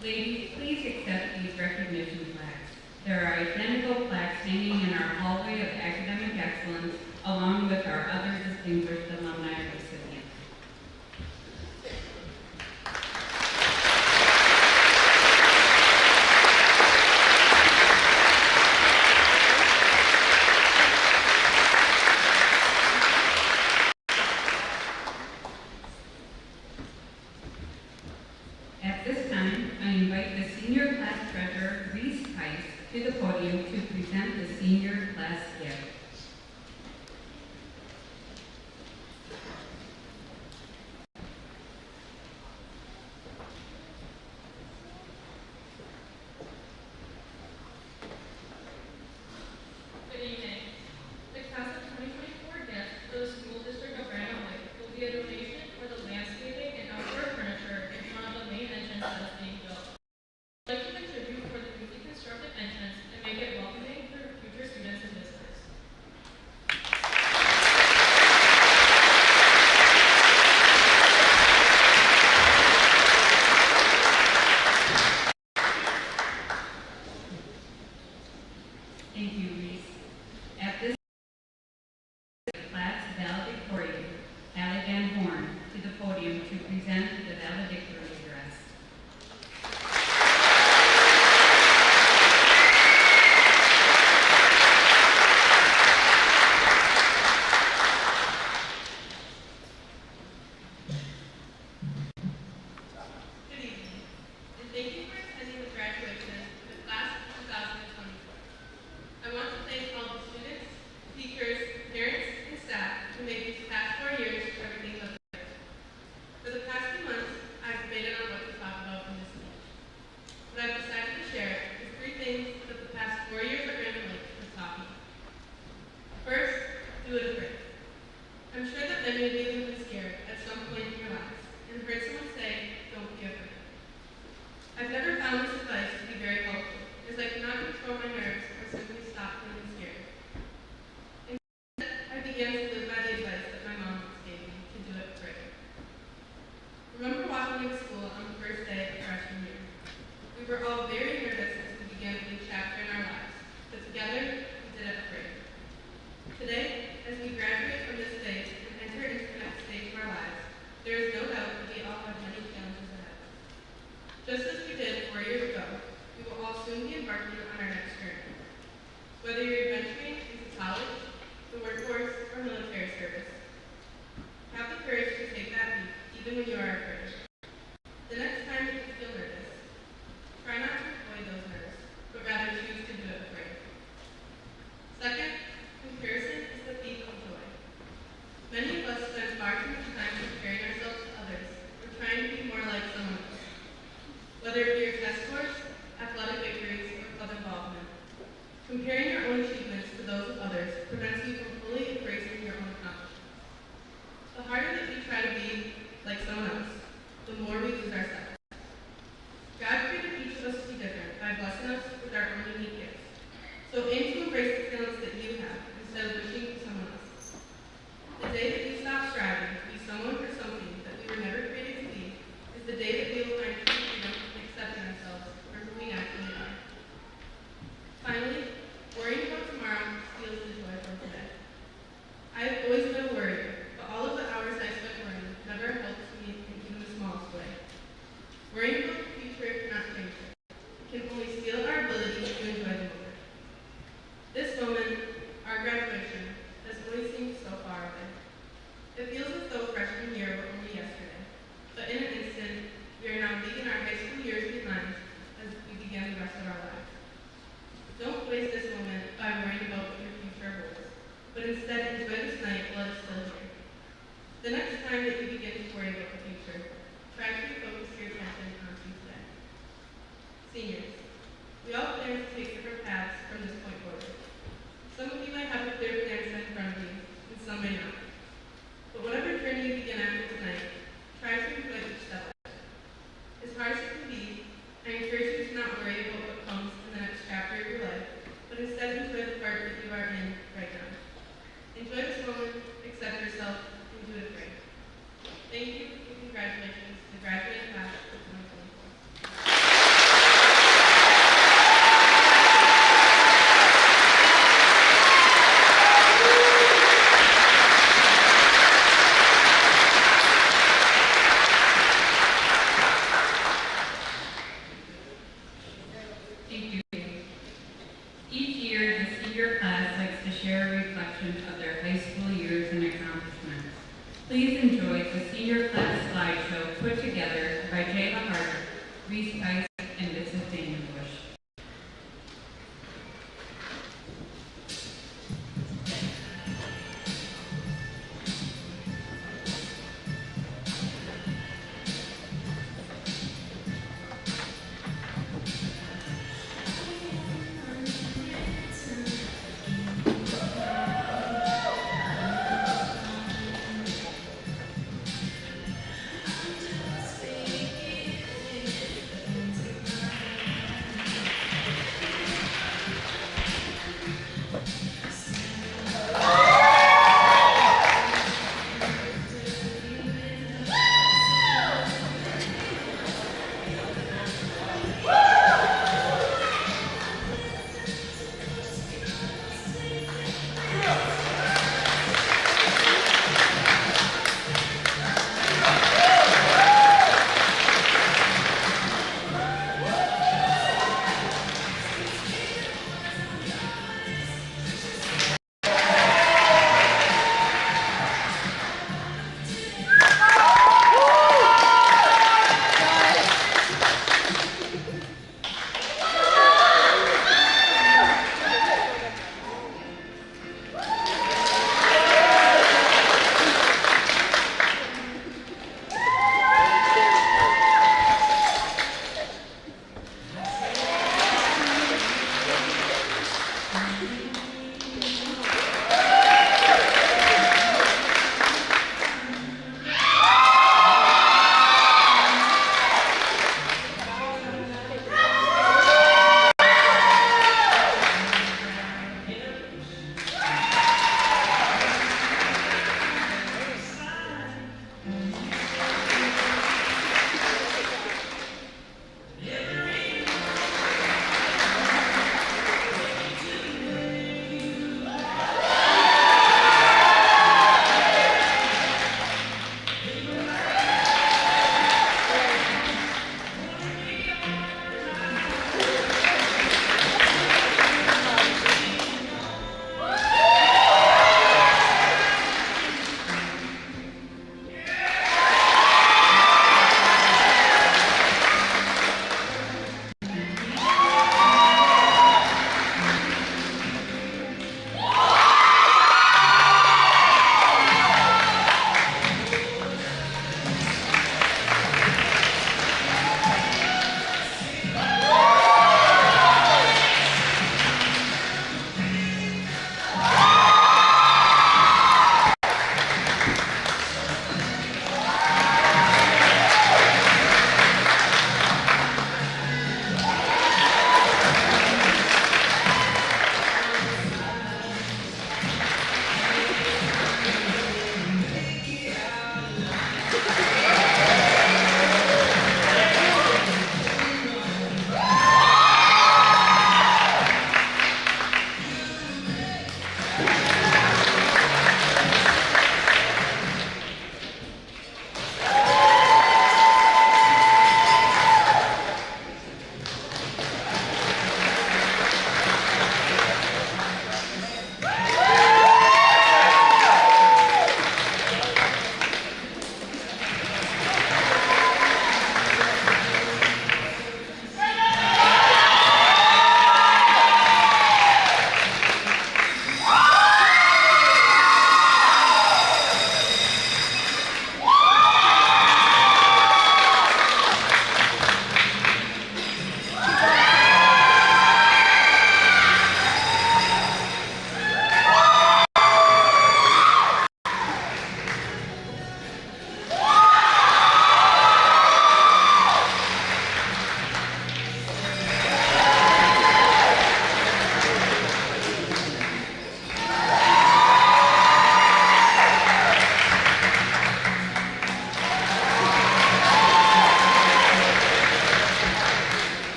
Ladies, please accept these recognition plaques. There are identical plaques hanging in our hallway of academic excellence, along with our other distinguished alumni recipients. At this time, I invite the senior class treasurer, Reese Tice, to the podium to present the senior class gift. Good evening. The class of 2024 gift for the school district of Random Lake will be a donation for the landscaping and outdoor furniture in front of the main entrance that is being built. I'd like to contribute for the newly constructed entrance and make it welcoming for future students and visitors. Thank you, Reese. At this class valedictorian, Allie Van Horn, to the podium to present the valedictory address. Good evening, and thank you for attending the graduation of the class of 2024. I want to thank all the students, teachers, parents, and staff who made these past 4 years everything but perfect. For the past few months, I've debated on what to talk about in this speech. What I've decided to share is 3 things that the past 4 years at Random Lake has taught me. First, do it afraid. I'm sure that many of you have been scared at some point in your lives and heard someone say, don't be afraid. I've never found this advice to be very helpful, as I cannot control my nerves or simply stop feeling scared. Instead, I began to live by the advice that my mom once gave me to do it afraid. Remember walking into school on the first day of freshman year. We were all very nervous as we began a new chapter in our lives, but together, we did it afraid. Today, as we graduate from this stage and enter into the next stage of our lives, there is no doubt that we all have many challenges ahead. Just as we did 4 years ago, we will all soon be embarking on our next journey. Whether you're venturing into college, the workforce, or military service, have the courage to take that leap, even when you are afraid. The next time that you feel nervous, try not to avoid those nerves, but rather choose to do it afraid. Second, comparison is the thief of joy. Many of us spend far too much time comparing ourselves to others or trying to be more like someone else. Whether it be your test scores, athletic victories, or club involvement, comparing your own achievements to those of others prevents you from fully embracing your own accomplishments. The harder that we try to be like someone else, the more we lose ourselves. God created each of us to be different by blessing us with our own unique gifts. So aim to embrace the talents that you have instead of wishing for someone else's. The day that we stop striving to be someone or something that we were never created to be is the day that we will find true freedom in accepting ourselves for who we actually are. Finally, worrying about tomorrow steals the joy from today. I have always been a worrier, but all of the hours I spent worrying never helped me in even the smallest way. Worrying about the future cannot change it. It can only steal our ability to enjoy the moment. This moment, our graduation, has always seemed so far away. It feels as though freshman year were only yesterday, but in an instant, we are now leaving our high school years behind as we begin the rest of our lives. Don't waste this moment by worrying about what your future holds, but instead enjoy this night while it's still here. The next time that you begin to worry about the future, try to focus your attention on today. Seniors, we all plan to take different paths from this point forward. Some of you might have a clear plan set in front of you, and some may not. But whatever journey you begin after tonight, try to enjoy each step. As hard as it can be, Reese Isaac, and Vincent Vandenbush.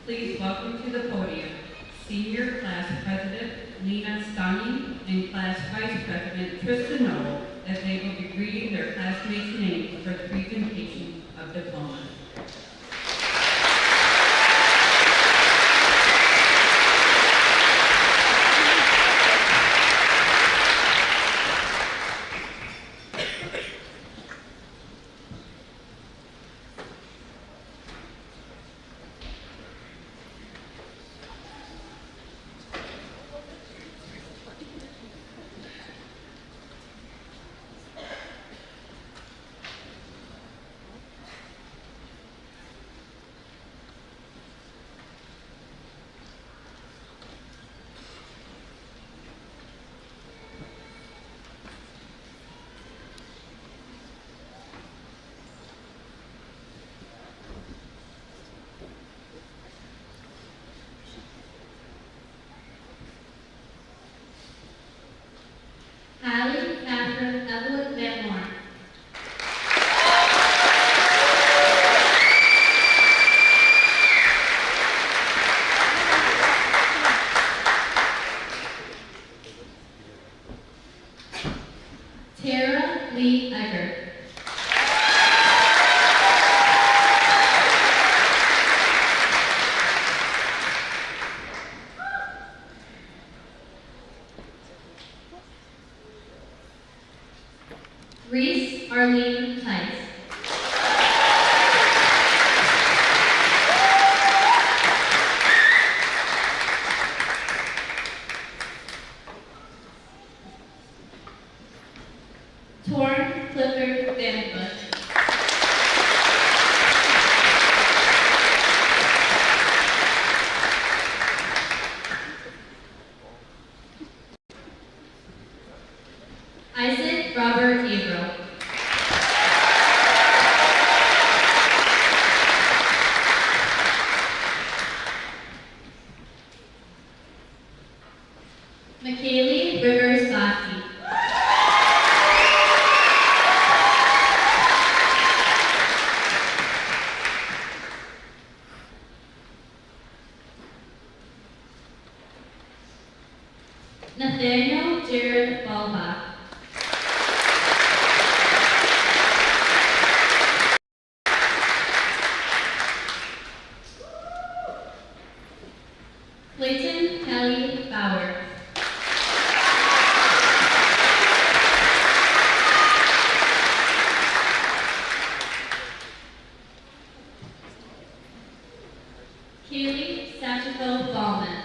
Please welcome to the podium Senior Class President Lena Stani and Class Vice President Tristan Noel as they will be reading their classmates' names for the presentation of diplomas. Hallie Catherine Evelyn Van Horn. Tara Lee Eggert. Reese Arlene Tice. Torrin Clifford Van Bush. Isaac Robert Averill. McKaylee Rivers Lassie. Nathaniel Jared Balbach. Clayton Kelly Bauer. Kaylee Satchel Ballman.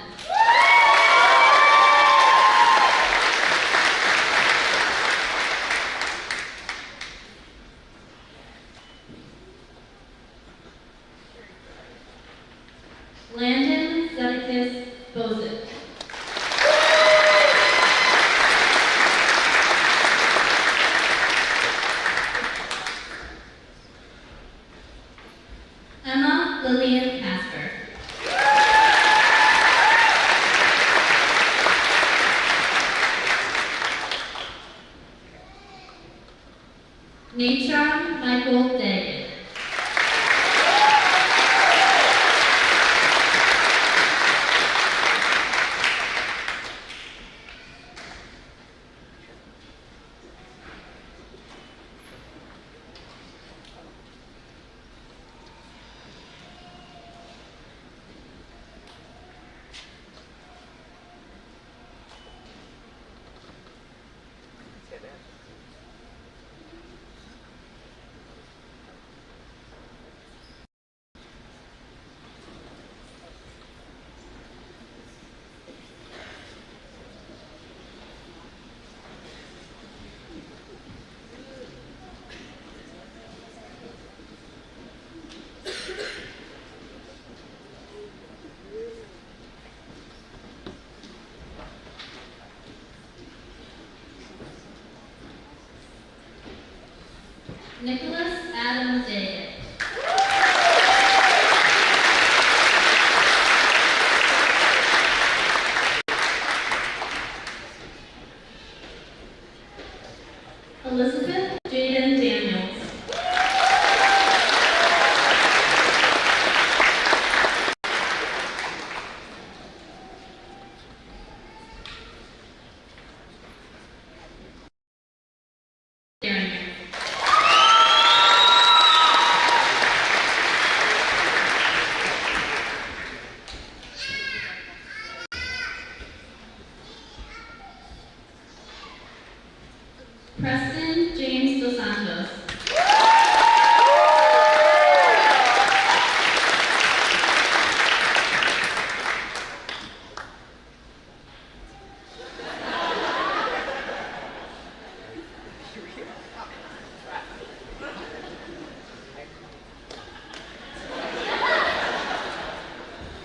Landon Zedekias Bozit. Emma Lillian Casper. Natron Michael Dagan. Nicholas Adams Dagan. Elizabeth Jaden Daniels. Preston James Dos Santos.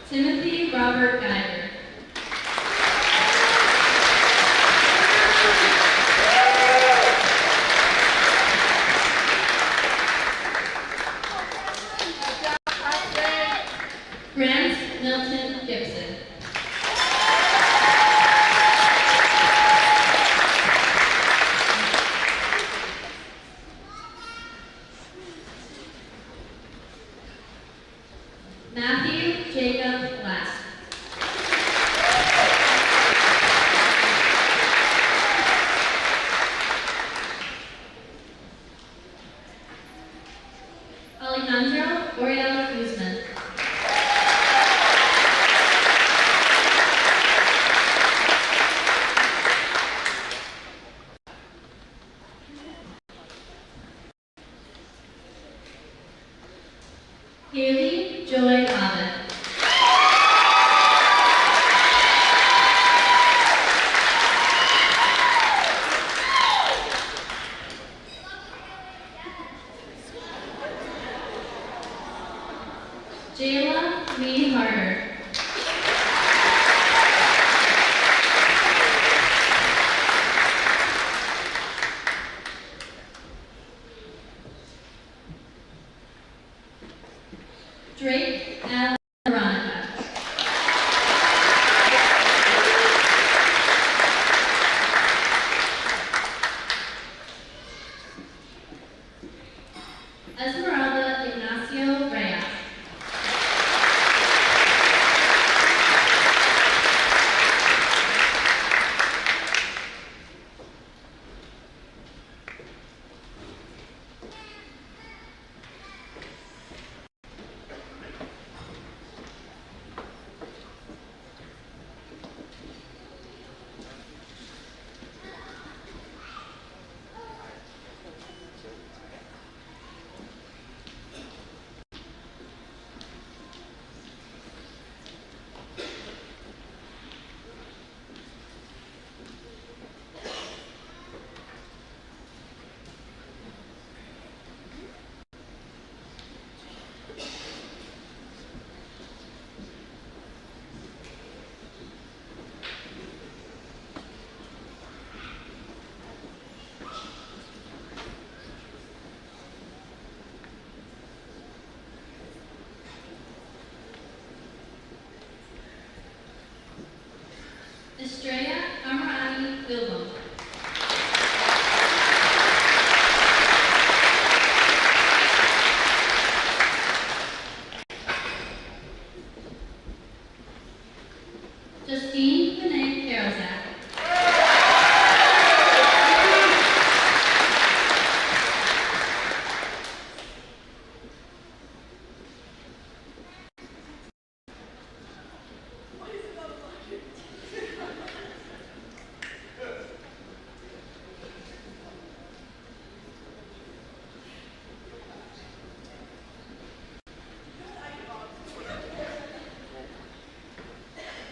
Timothy Robert Geiger. Grant Milton Gibson. Matthew Jacob Glass. Alejandro Oriel Guzman. Haley Joy Abbott. Jayla Lee Harder. Drake Allen Veronica. Esmeralda Ignacio Reyes. Estrella Amarani Bilbon. Justine Renee Karolzak.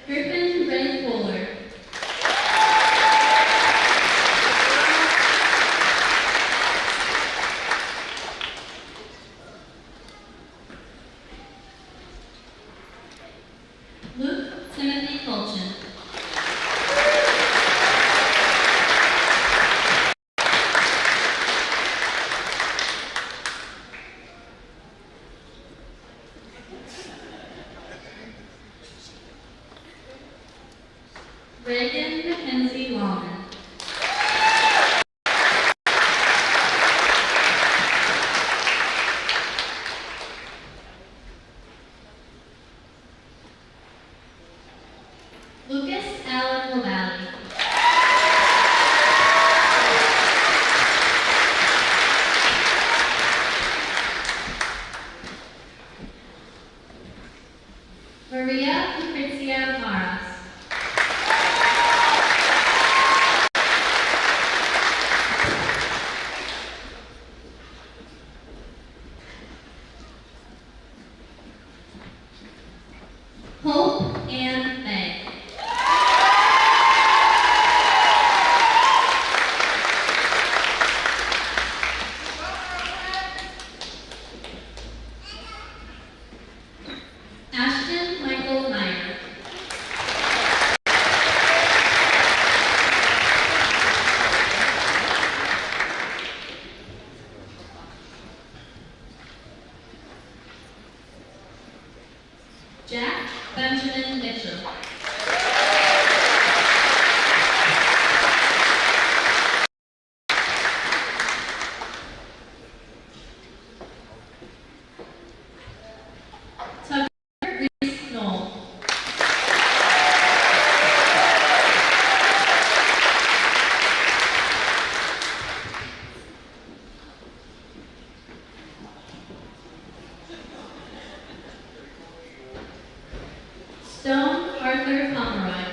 Griffin Ray Fuller. Luke Timothy Colchin. Reagan Mackenzie Lawman. Lucas Allen Lavalley. Maria Lucrecia Maras. Benjamin Mitchell. Tucker Reese Knoll. Stone Arthur Pomeroy.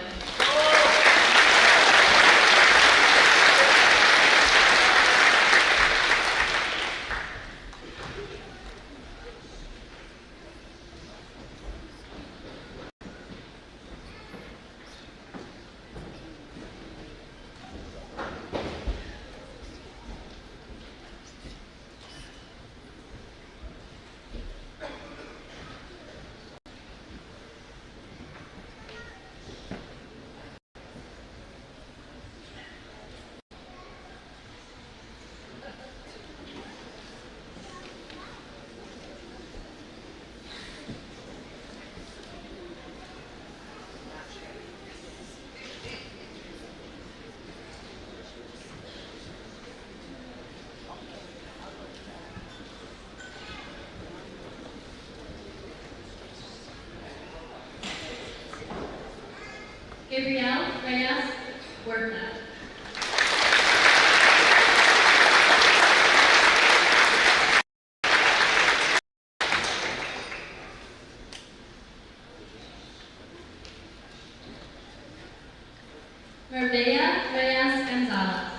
Gabrielle Reyes Huerta. Marbella Reyes Gonzalez.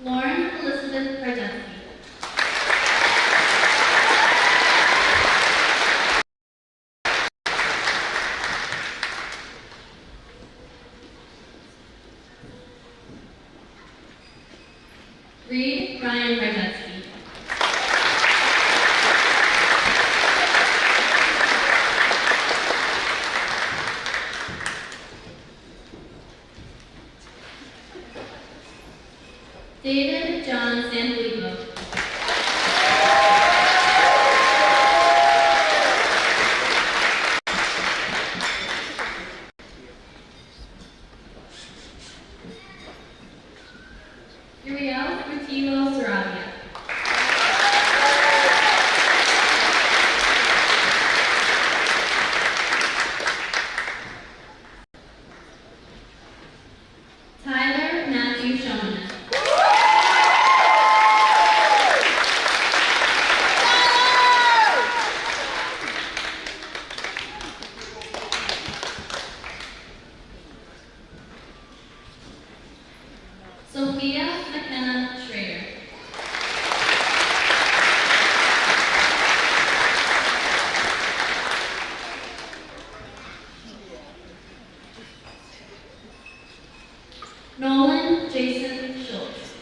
Lauren Elizabeth Bardeschi. Reed Ryan Bardeschi. David John Sanfilippo. Uriel Rutivo Sarabia. Tyler Matthew Shonen. Sophia McKenna Schrader. Nolan Jason Schultz.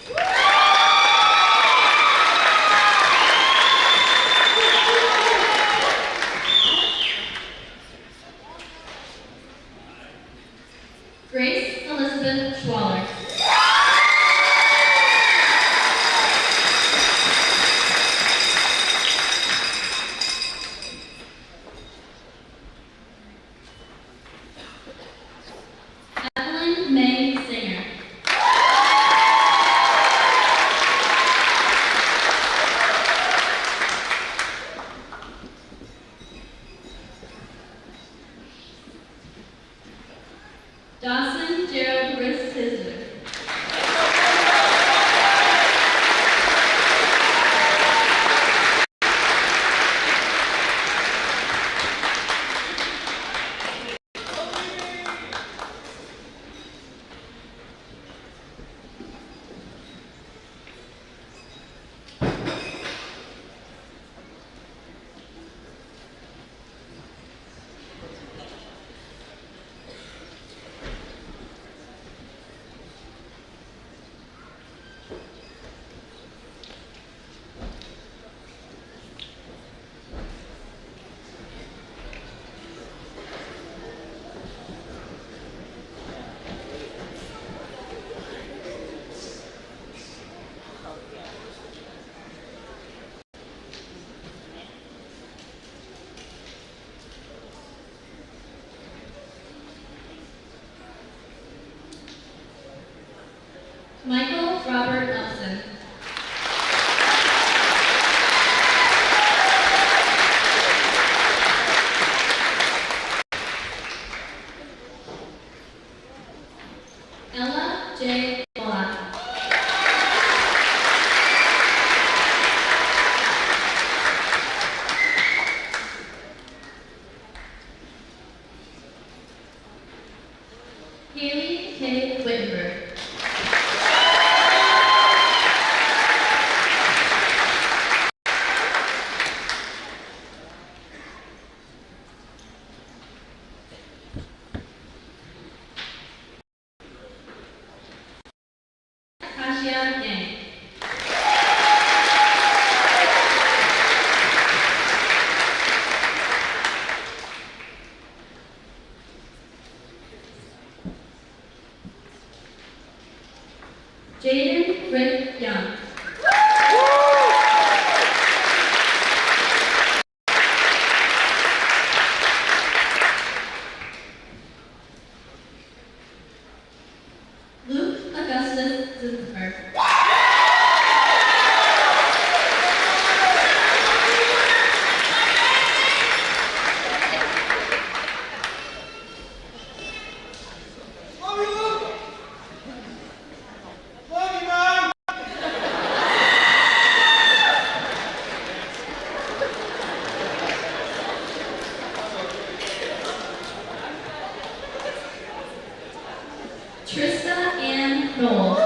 Grace Elizabeth Schwaller. Evelyn May Singer. Michael Robert Upson. Ella J. Black. Haley K. Wittenberg. Kasia Yang. Jaden Rick Young. Luke Augustus Zinzberg. Trista Ann Knoll.